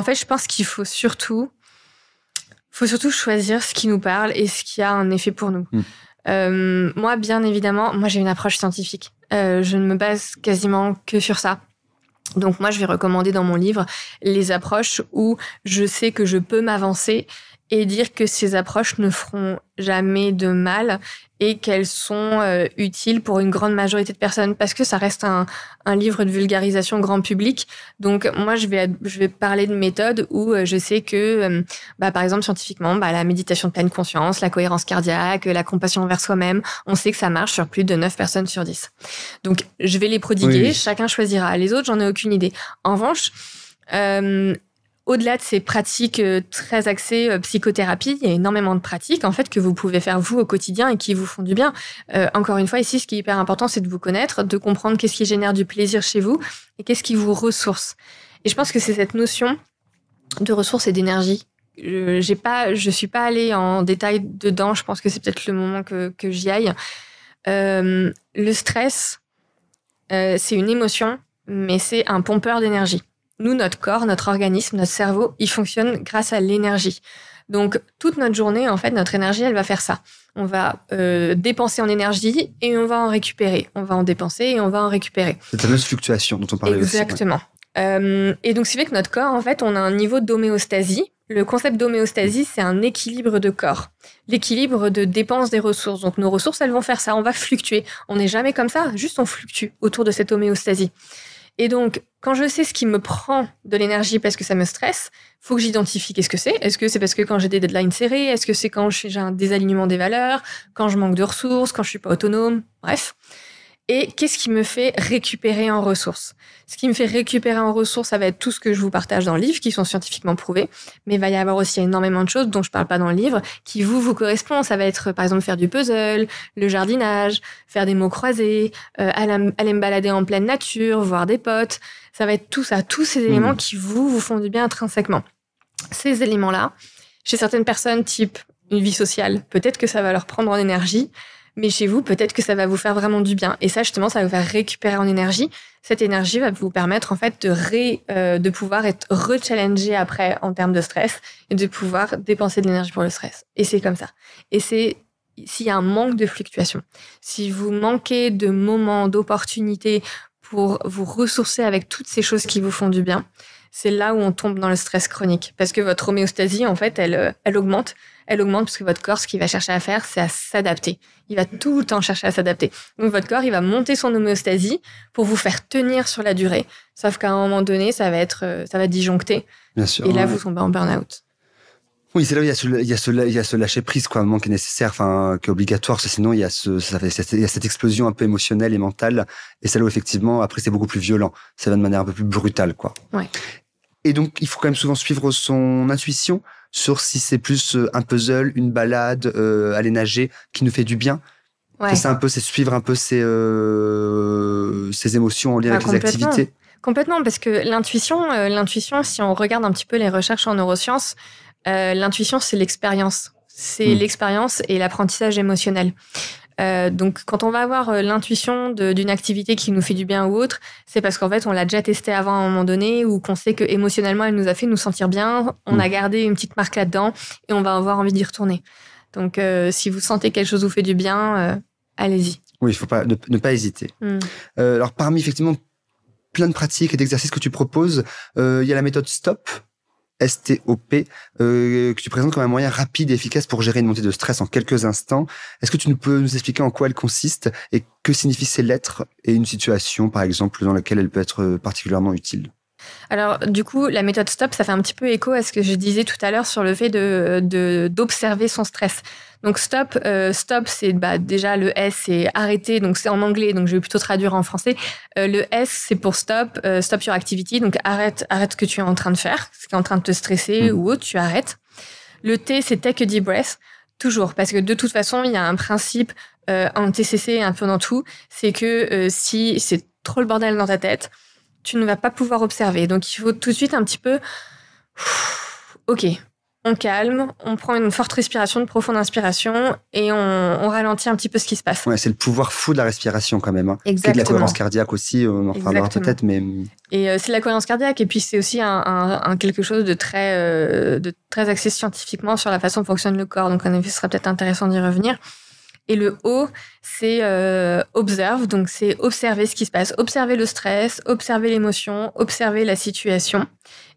fait, je pense qu'il faut surtout choisir ce qui nous parle et ce qui a un effet pour nous. Moi, bien évidemment, j'ai une approche scientifique. Je ne me base quasiment que sur ça. Donc moi, je vais recommander dans mon livre les approches où je sais que je peux m'avancer et dire que ces approches ne feront jamais de mal et qu'elles sont utiles pour une grande majorité de personnes parce que ça reste un livre de vulgarisation grand public. Donc moi, je vais parler de méthodes où je sais que, par exemple, scientifiquement, la méditation de pleine conscience, la cohérence cardiaque, la compassion envers soi-même, on sait que ça marche sur plus de 9 personnes sur 10. Donc, je vais les prodiguer, chacun choisira. Les autres, j'en ai aucune idée. En revanche, au-delà de ces pratiques très axées psychothérapie, il y a énormément de pratiques en fait que vous pouvez faire vous au quotidien et qui vous font du bien. Encore une fois, ici, ce qui est hyper important, c'est de vous connaître, de comprendre qu'est-ce qui génère du plaisir chez vous et qu'est-ce qui vous ressource. Et je pense que c'est cette notion de ressources et d'énergie. Je suis pas allée en détail dedans. Je pense que c'est peut-être le moment que j'y aille. Le stress, c'est une émotion, mais c'est un pompeur d'énergie. Nous, notre corps, notre organisme, notre cerveau, il fonctionne grâce à l'énergie. Donc, toute notre journée, en fait, notre énergie, elle va faire ça. On va dépenser en énergie et on va en récupérer. On va en dépenser et on va en récupérer. Cette fameuse fluctuation dont on parlait aussi. Exactement. Et donc, c'est fait que notre corps, en fait, on a un niveau d'homéostasie. Le concept d'homéostasie, c'est un équilibre de corps. L'équilibre de dépense des ressources. Donc, nos ressources, elles vont faire ça. On va fluctuer. On n'est jamais comme ça, juste on fluctue autour de cette homéostasie. Et donc, quand je sais ce qui me prend de l'énergie parce que ça me stresse, faut que j'identifie qu'est-ce que c'est. Est-ce que c'est parce que quand j'ai des deadlines serrées? Est-ce que c'est quand j'ai un désalignement des valeurs? Quand je manque de ressources? Quand je suis pas autonome? Bref. Et qu'est-ce qui me fait récupérer en ressources? Ce qui me fait récupérer en ressources, ça va être tout ce que je vous partage dans le livre, qui sont scientifiquement prouvés. Mais il va y avoir aussi énormément de choses dont je parle pas dans le livre, qui vous correspondent. Ça va être, par exemple, faire du puzzle, le jardinage, faire des mots croisés, aller me balader en pleine nature, voir des potes. Ça va être tout ça, tous ces éléments qui vous font du bien intrinsèquement. Ces éléments-là, chez certaines personnes, type une vie sociale, peut-être que ça va leur prendre en énergie, mais chez vous, peut-être que ça va vous faire vraiment du bien. Et ça, justement, ça va vous faire récupérer en énergie. Cette énergie va vous permettre, en fait, de pouvoir être re-challengé après en termes de stress et de pouvoir dépenser de l'énergie pour le stress. Et c'est comme ça. Et c'est s'il y a un manque de fluctuation, si vous manquez de moments, d'opportunités pour vous ressourcer avec toutes ces choses qui vous font du bien, c'est là où on tombe dans le stress chronique. Parce que votre homéostasie, en fait, elle augmente. Elle augmente parce que votre corps, ce qu'il va chercher à faire, c'est à s'adapter. Il va tout le temps chercher à s'adapter. Donc, votre corps, il va monter son homéostasie pour vous faire tenir sur la durée. Sauf qu'à un moment donné, ça va disjoncter. Bien sûr. Et là, vous tombez en burn-out. Oui, c'est là où il y a ce lâcher prise, quoi, un moment qui est nécessaire, enfin, qui est obligatoire, parce que sinon il y a cette explosion un peu émotionnelle et mentale, et c'est là où effectivement, après, c'est beaucoup plus violent. Ça va de manière un peu plus brutale, quoi. Ouais. Et donc, il faut quand même souvent suivre son intuition sur si c'est plus un puzzle, une balade, aller nager, qui nous fait du bien. Ouais. C'est suivre un peu ses émotions en lien avec les activités. Complètement, parce que l'intuition, si on regarde un petit peu les recherches en neurosciences, l'intuition, c'est l'expérience. C'est l'expérience et l'apprentissage émotionnel. Donc, quand on va avoir l'intuition d'une activité qui nous fait du bien ou autre, c'est parce qu'en fait, on l'a déjà testé avant à un moment donné ou qu'on sait que émotionnellement, elle nous a fait nous sentir bien. On a gardé une petite marque là-dedans et on va avoir envie d'y retourner. Donc, si vous sentez que quelque chose vous fait du bien, allez-y. Oui, il faut pas ne pas hésiter. Alors, parmi effectivement plein de pratiques et d'exercices que tu proposes, il y a la méthode STOP. STOP, que tu présentes comme un moyen rapide et efficace pour gérer une montée de stress en quelques instants. Est-ce que tu peux nous expliquer en quoi elle consiste et que signifient ces lettres et une situation, par exemple, dans laquelle elle peut être particulièrement utile? Alors, du coup, la méthode STOP, ça fait un petit peu écho à ce que je disais tout à l'heure sur le fait d'observer son stress. Donc, STOP, c'est déjà le S, c'est arrêter, donc c'est en anglais, donc je vais plutôt traduire en français. Le S, c'est pour stop your activity, donc arrête ce que tu es en train de faire, ce qui est en train de te stresser ou autre, tu arrêtes. Le T, c'est take a deep breath, toujours, parce que de toute façon, il y a un principe en TCC, un peu dans tout, c'est que si c'est trop le bordel dans ta tête, tu ne vas pas pouvoir observer. Donc, il faut tout de suite un petit peu... OK, on calme, on prend une forte respiration, une profonde inspiration et on ralentit un petit peu ce qui se passe. Ouais, c'est le pouvoir fou de la respiration quand même. Hein. Exactement. Et de la cohérence cardiaque aussi, on en reparlera peut-être. Mais... Et c'est la cohérence cardiaque et puis c'est aussi un quelque chose de très axé scientifiquement sur la façon dont fonctionne le corps. Donc, en effet, ce sera peut-être intéressant d'y revenir. Et le O, c'est observe, donc c'est observer ce qui se passe. Observer le stress, observer l'émotion, observer la situation.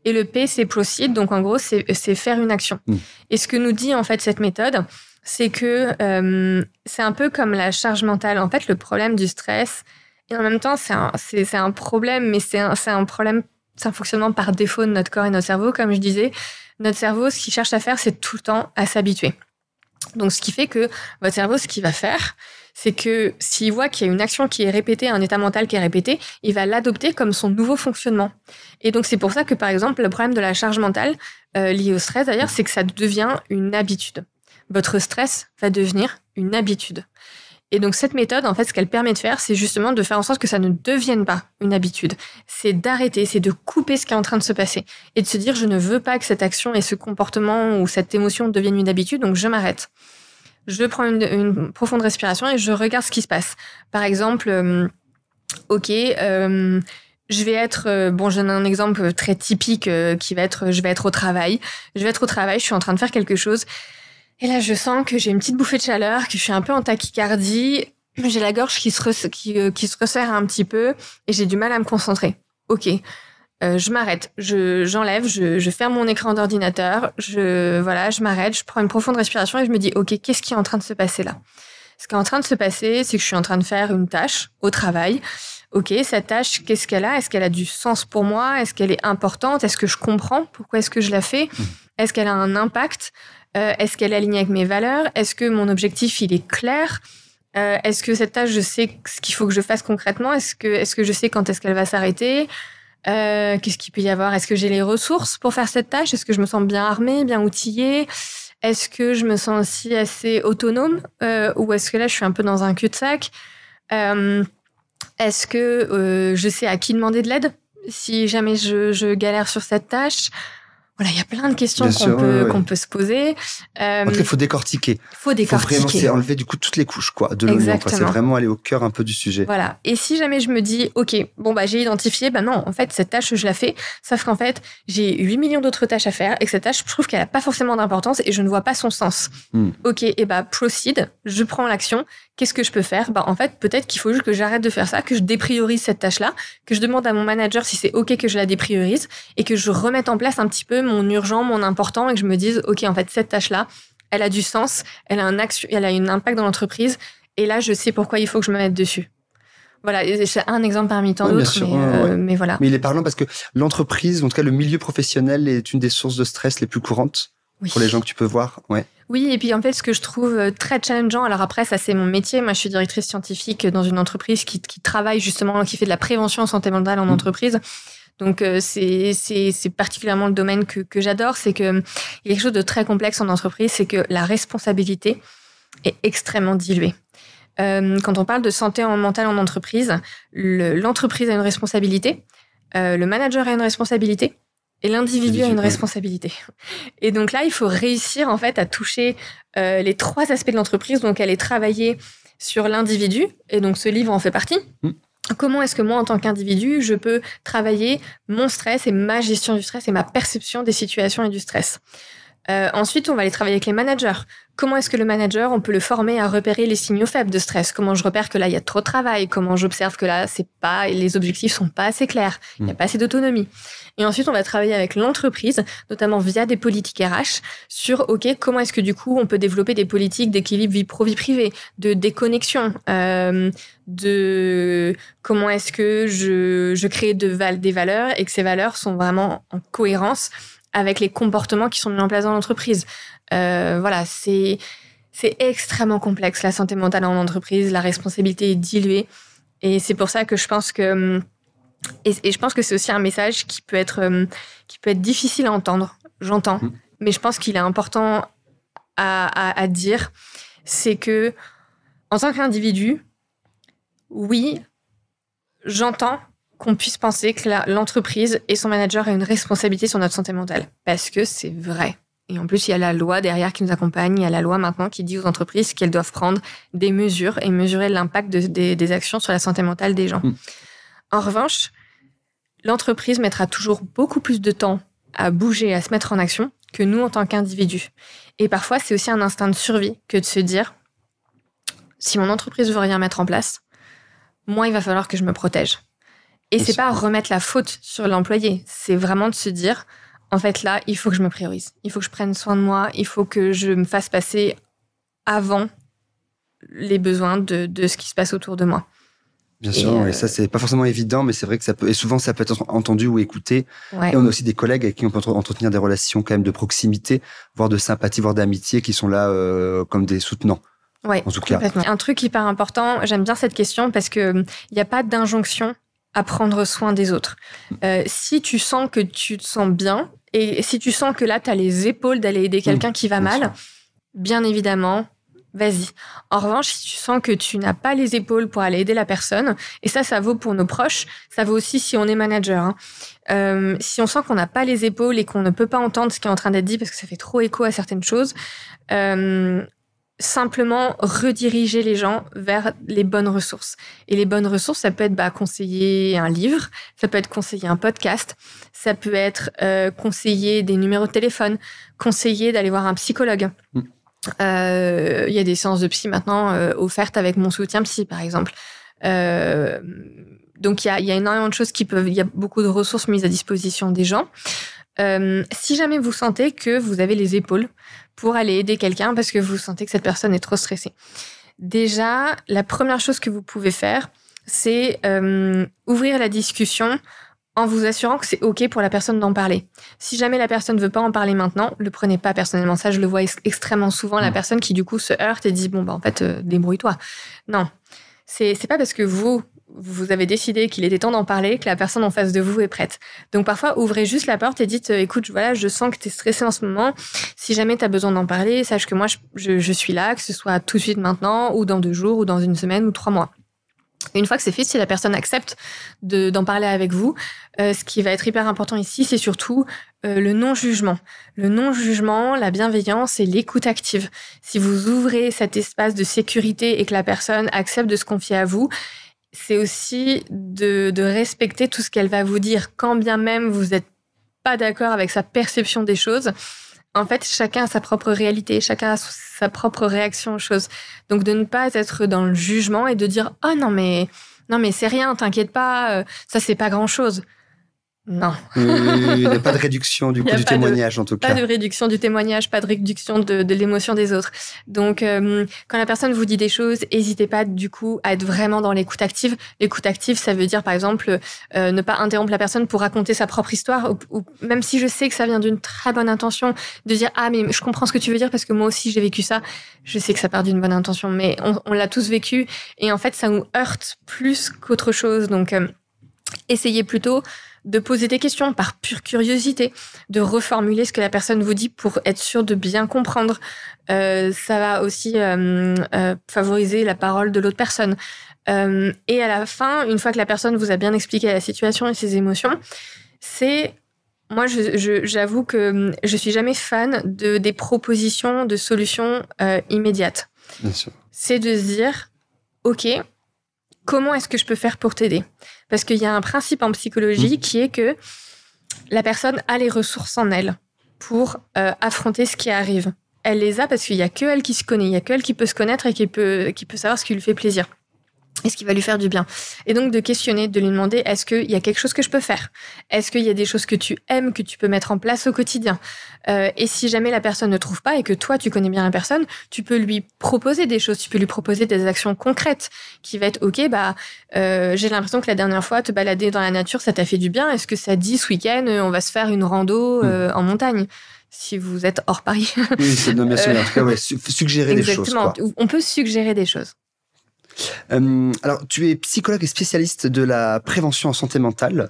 Et le P, c'est proceed, donc en gros, c'est faire une action. Et ce que nous dit en fait cette méthode, c'est que c'est un peu comme la charge mentale. En fait, le problème du stress, et en même temps, c'est un problème, mais c'est un problème, c'est un fonctionnement par défaut de notre corps et notre cerveau. Comme je disais, notre cerveau, ce qu'il cherche à faire, c'est tout le temps à s'habituer. Donc, ce qui fait que votre cerveau, ce qu'il va faire, c'est que s'il voit qu'il y a une action qui est répétée, un état mental qui est répété, il va l'adopter comme son nouveau fonctionnement. Et donc, c'est pour ça que, par exemple, le problème de la charge mentale, lié au stress d'ailleurs, c'est que ça devient une habitude. Votre stress va devenir une habitude. Et donc, cette méthode, en fait, ce qu'elle permet de faire, c'est justement de faire en sorte que ça ne devienne pas une habitude. C'est d'arrêter, c'est de couper ce qui est en train de se passer et de se dire, je ne veux pas que cette action et ce comportement ou cette émotion deviennent une habitude, donc je m'arrête. Je prends une profonde respiration et je regarde ce qui se passe. Par exemple, je vais être... je donne un exemple très typique qui va être, je vais être au travail. Je vais être au travail, je suis en train de faire quelque chose. Et là, je sens que j'ai une petite bouffée de chaleur, que je suis un peu en tachycardie. J'ai la gorge qui se resserre un petit peu et j'ai du mal à me concentrer. OK, je m'arrête, j'enlève, je ferme mon écran d'ordinateur, je m'arrête, je prends une profonde respiration et je me dis OK, qu'est-ce qui est en train de se passer là? Ce qui est en train de se passer, c'est que je suis en train de faire une tâche au travail. OK, cette tâche, qu'est-ce qu'elle a? Est-ce qu'elle a du sens pour moi? Est-ce qu'elle est importante? Est-ce que je comprends pourquoi est-ce que je la fais? Est-ce qu'elle a un impact? Est-ce qu'elle est alignée avec mes valeurs? Est-ce que mon objectif, il est clair? Est-ce que cette tâche, je sais ce qu'il faut que je fasse concrètement? Est-ce que je sais quand est-ce qu'elle va s'arrêter? Qu'est-ce qu'il peut y avoir? Est-ce que j'ai les ressources pour faire cette tâche? Est-ce que je me sens bien armée, bien outillée? Est-ce que je me sens aussi assez autonome? Ou est-ce que là, je suis un peu dans un cul-de-sac? Est-ce que je sais à qui demander de l'aide si jamais je galère sur cette tâche? Voilà, il y a plein de questions qu'on peut se poser. En tout cas, il faut décortiquer. Faut vraiment enlever du coup toutes les couches de l'oignon. C'est vraiment aller au cœur un peu du sujet. Voilà. Et si jamais je me dis, OK, j'ai identifié, non, en fait, cette tâche, je la fais. Sauf qu'en fait, j'ai 8 millions d'autres tâches à faire et que cette tâche, je trouve qu'elle n'a pas forcément d'importance et je ne vois pas son sens. OK, proceed, je prends l'action. Qu'est-ce que je peux faire? En fait, peut-être qu'il faut juste que j'arrête de faire ça, que je dépriorise cette tâche-là, que je demande à mon manager si c'est OK que je la dépriorise et que je remette en place un petit peu mon urgent, mon important et que je me dise, OK, en fait, cette tâche-là, elle a du sens, elle a un impact dans l'entreprise et là, je sais pourquoi il faut que je me mette dessus. Voilà, c'est un exemple parmi tant d'autres, mais voilà. Mais il est parlant parce que l'entreprise, en tout cas le milieu professionnel, est une des sources de stress les plus courantes pour les gens que tu peux voir. Ouais. Oui, et puis en fait, ce que je trouve très challengeant, alors après, ça c'est mon métier, moi je suis directrice scientifique dans une entreprise qui travaille justement, qui fait de la prévention en santé mentale en entreprise. Donc c'est particulièrement le domaine que j'adore, c'est que il y a quelque chose de très complexe en entreprise, c'est que la responsabilité est extrêmement diluée. Quand on parle de santé mentale en entreprise, l'entreprise a une responsabilité, le manager a une responsabilité, et l'individu a une responsabilité. Et donc là, il faut réussir en fait à toucher les 3 aspects de l'entreprise. Donc aller travailler sur l'individu, et donc ce livre en fait partie. Comment est-ce que moi, en tant qu'individu, je peux travailler mon stress et ma gestion du stress et ma perception des situations et du stress. Ensuite, on va aller travailler avec les managers. Comment est-ce que le manager, on peut le former à repérer les signaux faibles de stress? Comment je repère que là, il y a trop de travail? Comment j'observe que là, les objectifs sont pas assez clairs? Il n'y a pas assez d'autonomie. Et ensuite, on va travailler avec l'entreprise, notamment via des politiques RH, sur, OK, comment est-ce que du coup, on peut développer des politiques d'équilibre vie pro-vie privée, de déconnexion, de comment est-ce que je crée des valeurs et que ces valeurs sont vraiment en cohérence avec les comportements qui sont mis en place dans l'entreprise. Voilà, c'est extrêmement complexe, la santé mentale en entreprise, la responsabilité est diluée. Et c'est pour ça que je pense que... Et je pense que c'est aussi un message qui peut être difficile à entendre, j'entends. Mais je pense qu'il est important à dire, c'est que en tant qu'individu, oui, j'entends qu'on puisse penser que l'entreprise et son manager a une responsabilité sur notre santé mentale. Parce que c'est vrai. Et en plus, il y a la loi derrière qui nous accompagne. Il y a la loi maintenant qui dit aux entreprises qu'elles doivent prendre des mesures et mesurer l'impact des actions sur la santé mentale des gens. En revanche, l'entreprise mettra toujours beaucoup plus de temps à bouger, à se mettre en action que nous en tant qu'individus. Et parfois, c'est aussi un instinct de survie que de se dire, si mon entreprise veut rien mettre en place, moi, il va falloir que je me protège. Et c'est pas remettre la faute sur l'employé, c'est vraiment de se dire, en fait là, il faut que je me priorise, il faut que je prenne soin de moi, il faut que je me fasse passer avant les besoins de ce qui se passe autour de moi. Bien sûr, et ça c'est pas forcément évident, mais c'est vrai que souvent ça peut être entendu ou écouté. Ouais. Et on a aussi des collègues avec qui on peut entretenir des relations quand même de proximité, voire de sympathie, voire d'amitié, qui sont là comme des soutenants. Oui, en tout cas. Un truc hyper important, j'aime bien cette question parce que il n'y a pas d'injonction à prendre soin des autres. Si tu sens que tu te sens bien et si tu sens que là, tu as les épaules d'aller aider quelqu'un qui va mal, bien évidemment, vas-y. En revanche, si tu sens que tu n'as pas les épaules pour aller aider la personne, et ça vaut pour nos proches, ça vaut aussi si on est manager. Si on sent qu'on n'a pas les épaules et qu'on ne peut pas entendre ce qui est en train d'être dit parce que ça fait trop écho à certaines choses, simplement rediriger les gens vers les bonnes ressources. Et les bonnes ressources, ça peut être conseiller un livre, ça peut être conseiller un podcast, ça peut être conseiller des numéros de téléphone, conseiller d'aller voir un psychologue. Il y a des séances de psy maintenant offertes avec Mon Soutien Psy, par exemple. Donc, il y a énormément de choses il y a beaucoup de ressources mises à disposition des gens. Si jamais vous sentez que vous avez les épaules pour aller aider quelqu'un parce que vous sentez que cette personne est trop stressée. Déjà, la première chose que vous pouvez faire, c'est ouvrir la discussion en vous assurant que c'est OK pour la personne d'en parler. Si jamais la personne ne veut pas en parler maintenant, le prenez pas personnellement. Ça, je le vois extrêmement souvent, la personne qui du coup se heurte et dit « Bon, en fait, débrouille-toi ». Non, c'est pas parce que vous avez décidé qu'il était temps d'en parler, que la personne en face de vous est prête. Donc parfois, ouvrez juste la porte et dites « Écoute, voilà, je sens que tu es stressé en ce moment. Si jamais tu as besoin d'en parler, sache que moi, je suis là, que ce soit tout de suite maintenant, ou dans 2 jours, ou dans 1 semaine, ou 3 mois. » Une fois que c'est fait, si la personne accepte d'en parler avec vous, ce qui va être hyper important ici, c'est surtout le non-jugement. Le non-jugement, la bienveillance et l'écoute active. Si vous ouvrez cet espace de sécurité et que la personne accepte de se confier à vous, c'est aussi de respecter tout ce qu'elle va vous dire, quand bien même vous n'êtes pas d'accord avec sa perception des choses. En fait, chacun a sa propre réalité, chacun a sa propre réaction aux choses. Donc, de ne pas être dans le jugement et de dire « Oh non, mais c'est rien, t'inquiète pas, ça, c'est pas grand-chose. » Non. Il n'y a pas de réduction du témoignage, en tout cas. Pas de réduction du témoignage, pas de réduction de l'émotion des autres. Donc, quand la personne vous dit des choses, n'hésitez pas, du coup, à être vraiment dans l'écoute active. L'écoute active, ça veut dire, par exemple, ne pas interrompre la personne pour raconter sa propre histoire, ou même si je sais que ça vient d'une très bonne intention, de dire « Ah, mais je comprends ce que tu veux dire parce que moi aussi, j'ai vécu ça. » Je sais que ça part d'une bonne intention, mais on l'a tous vécu. Et en fait, ça nous heurte plus qu'autre chose. Donc, essayez plutôt de poser des questions par pure curiosité, de reformuler ce que la personne vous dit pour être sûr de bien comprendre. Ça va aussi favoriser la parole de l'autre personne. Et à la fin, une fois que la personne vous a bien expliqué la situation et ses émotions, moi, j'avoue que je suis jamais fan des propositions de solutions immédiates. Bien sûr. C'est de se dire, OK, comment est-ce que je peux faire pour t'aider ? Parce qu'il y a un principe en psychologie qui est que la personne a les ressources en elle pour affronter ce qui arrive. Elle les a parce qu'il n'y a que elle qui se connaît, il n'y a que elle qui peut se connaître et qui peut savoir ce qui lui fait plaisir et ce qui va lui faire du bien. Et donc de questionner, de lui demander, est-ce qu'il y a quelque chose que je peux faire ? Est-ce qu'il y a des choses que tu aimes, que tu peux mettre en place au quotidien ? Et si jamais la personne ne trouve pas et que toi, tu connais bien la personne, tu peux lui proposer des choses, tu peux lui proposer des actions concrètes qui va être, OK, j'ai l'impression que la dernière fois, te balader dans la nature, ça t'a fait du bien. Est-ce que ça dit ce week-end, on va se faire une rando en montagne ? Si vous êtes hors Paris. Oui, c'est bien sûr. En tout cas, suggérer des choses. Exactement. On peut suggérer des choses. Alors, tu es psychologue et spécialiste de la prévention en santé mentale.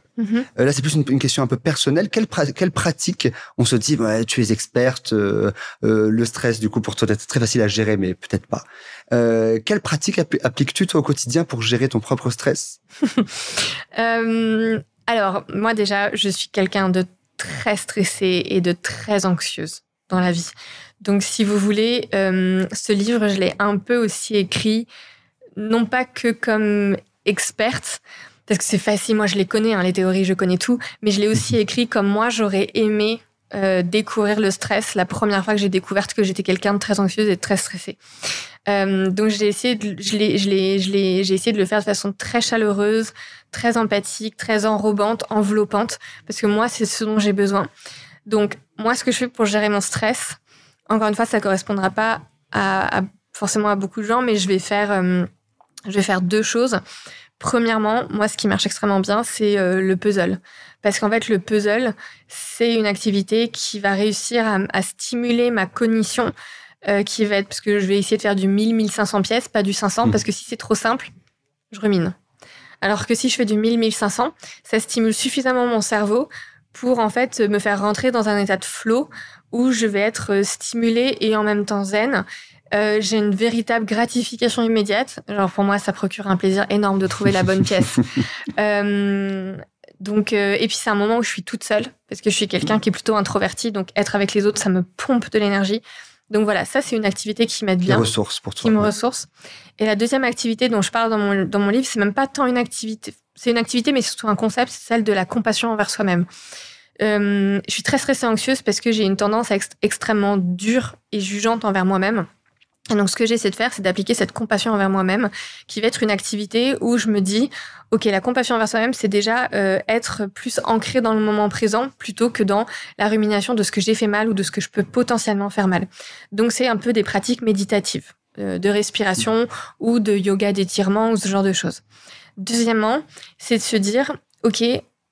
Là, c'est plus une question un peu personnelle. Quelle pratique, on se dit, tu es experte, le stress, du coup, pour toi, c'est très facile à gérer, mais peut-être pas. Quelle pratique appliques-tu, toi, au quotidien pour gérer ton propre stress ? Alors, moi, déjà, je suis quelqu'un de très stressée et de très anxieuse dans la vie. Donc, si vous voulez, ce livre, je l'ai un peu aussi écrit non pas que comme experte, parce que c'est facile, moi je les connais, les théories, je connais tout, mais je l'ai aussi écrit comme moi j'aurais aimé découvrir le stress la première fois que j'ai découvert que j'étais quelqu'un de très anxieuse et de très stressée. Donc j'ai essayé de le faire de façon très chaleureuse, très empathique, très enrobante, enveloppante, parce que moi c'est ce dont j'ai besoin. Donc moi ce que je fais pour gérer mon stress, encore une fois ça correspondra pas forcément à beaucoup de gens, mais je vais faire deux choses. Premièrement, moi, ce qui marche extrêmement bien, c'est le puzzle. Parce qu'en fait, le puzzle, c'est une activité qui va réussir à stimuler ma cognition, qui va être, parce que je vais essayer de faire du 1000-1500 pièces, pas du 500, parce que si c'est trop simple, je rumine. Alors que si je fais du 1000-1500, ça stimule suffisamment mon cerveau pour, en fait, me faire rentrer dans un état de flow où je vais être stimulée et en même temps zen. J'ai une véritable gratification immédiate. Genre pour moi, ça procure un plaisir énorme de trouver la bonne pièce. Donc, et puis c'est un moment où je suis toute seule parce que je suis quelqu'un qui est plutôt introverti. Donc être avec les autres, ça me pompe de l'énergie. Donc voilà, ça c'est une activité qui m'aide bien. Des ressources pour toi. Qui me ressource. Et la deuxième activité dont je parle dans mon livre, c'est même pas tant une activité. C'est une activité, mais surtout un concept, c'est celle de la compassion envers soi-même. Je suis très stressée et anxieuse parce que j'ai une tendance à être extrêmement dure et jugeante envers moi-même. Et donc, ce que j'essaie de faire, c'est d'appliquer cette compassion envers moi-même, qui va être une activité où je me dis, OK, la compassion envers soi-même, c'est déjà être plus ancré dans le moment présent plutôt que dans la rumination de ce que j'ai fait mal ou de ce que je peux potentiellement faire mal. Donc, c'est un peu des pratiques méditatives, de respiration ou de yoga d'étirement ou ce genre de choses. Deuxièmement, c'est de se dire, OK,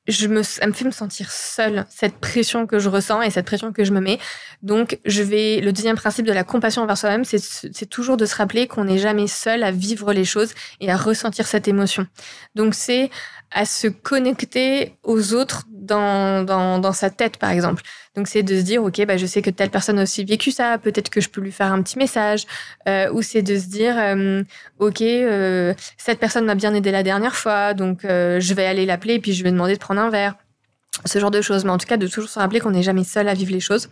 ça me fait me sentir seule, cette pression que je ressens et cette pression que je me mets. Donc, le deuxième principe de la compassion envers soi-même, c'est toujours de se rappeler qu'on n'est jamais seul à vivre les choses et à ressentir cette émotion. Donc, c'est à se connecter aux autres dans sa tête, par exemple. Donc, c'est de se dire, OK, je sais que telle personne a aussi vécu ça, peut-être que je peux lui faire un petit message. Ou c'est de se dire, OK, cette personne m'a bien aidé la dernière fois, donc je vais aller l'appeler et puis je vais demander de prendre un verre. Ce genre de choses. Mais en tout cas, de toujours se rappeler qu'on n'est jamais seul à vivre les choses.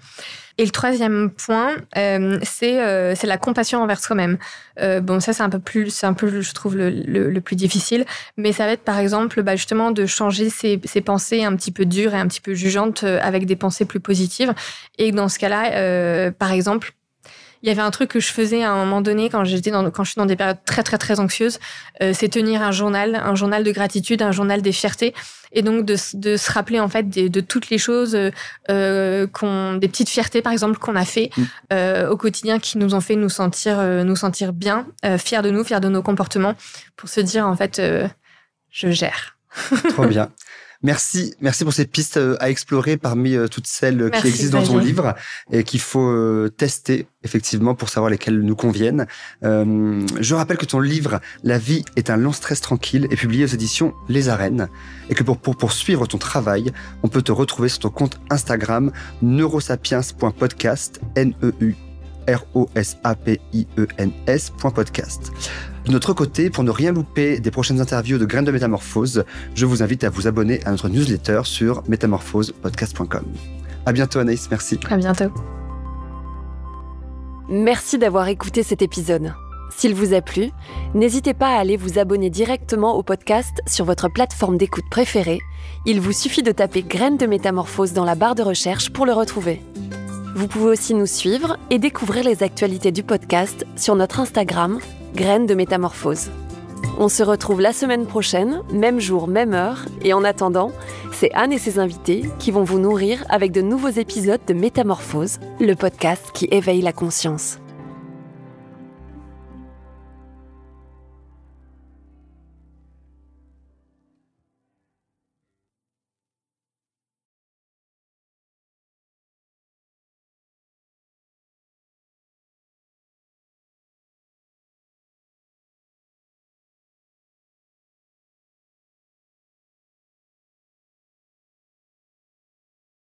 Et le troisième point, c'est la compassion envers soi-même. Ça, c'est un peu, je trouve, le plus difficile. Mais ça va être, par exemple, justement, de changer ses pensées un petit peu dures et un petit peu jugeantes avec des pensées plus positives. Et dans ce cas-là, par exemple, il y avait un truc que je faisais à un moment donné quand je suis dans des périodes très, très, très anxieuses, c'est tenir un journal de gratitude, un journal des fiertés. Et donc, de se rappeler, en fait, de toutes les choses, des petites fiertés, par exemple, qu'on a fait au quotidien qui nous ont fait nous sentir bien, fiers de nous, fiers de nos comportements, pour se dire, en fait, je gère. Trop bien. Merci pour ces pistes à explorer parmi toutes celles qui existent dans ton livre et qu'il faut tester effectivement pour savoir lesquelles nous conviennent. Je rappelle que ton livre « La vie est un long stress tranquille » est publié aux éditions Les Arènes et que pour poursuivre ton travail, on peut te retrouver sur ton compte Instagram neurosapiens.podcast, neurosapiens.podcast. De notre côté, pour ne rien louper des prochaines interviews de Graines de Métamorphose, je vous invite à vous abonner à notre newsletter sur métamorphosepodcast.com. À bientôt Anaïs, merci. À bientôt. Merci d'avoir écouté cet épisode. S'il vous a plu, n'hésitez pas à aller vous abonner directement au podcast sur votre plateforme d'écoute préférée. Il vous suffit de taper Graines de Métamorphose dans la barre de recherche pour le retrouver. Vous pouvez aussi nous suivre et découvrir les actualités du podcast sur notre Instagram, Graines de Métamorphose. On se retrouve la semaine prochaine, même jour, même heure, et en attendant, c'est Anne et ses invités qui vont vous nourrir avec de nouveaux épisodes de Métamorphose, le podcast qui éveille la conscience.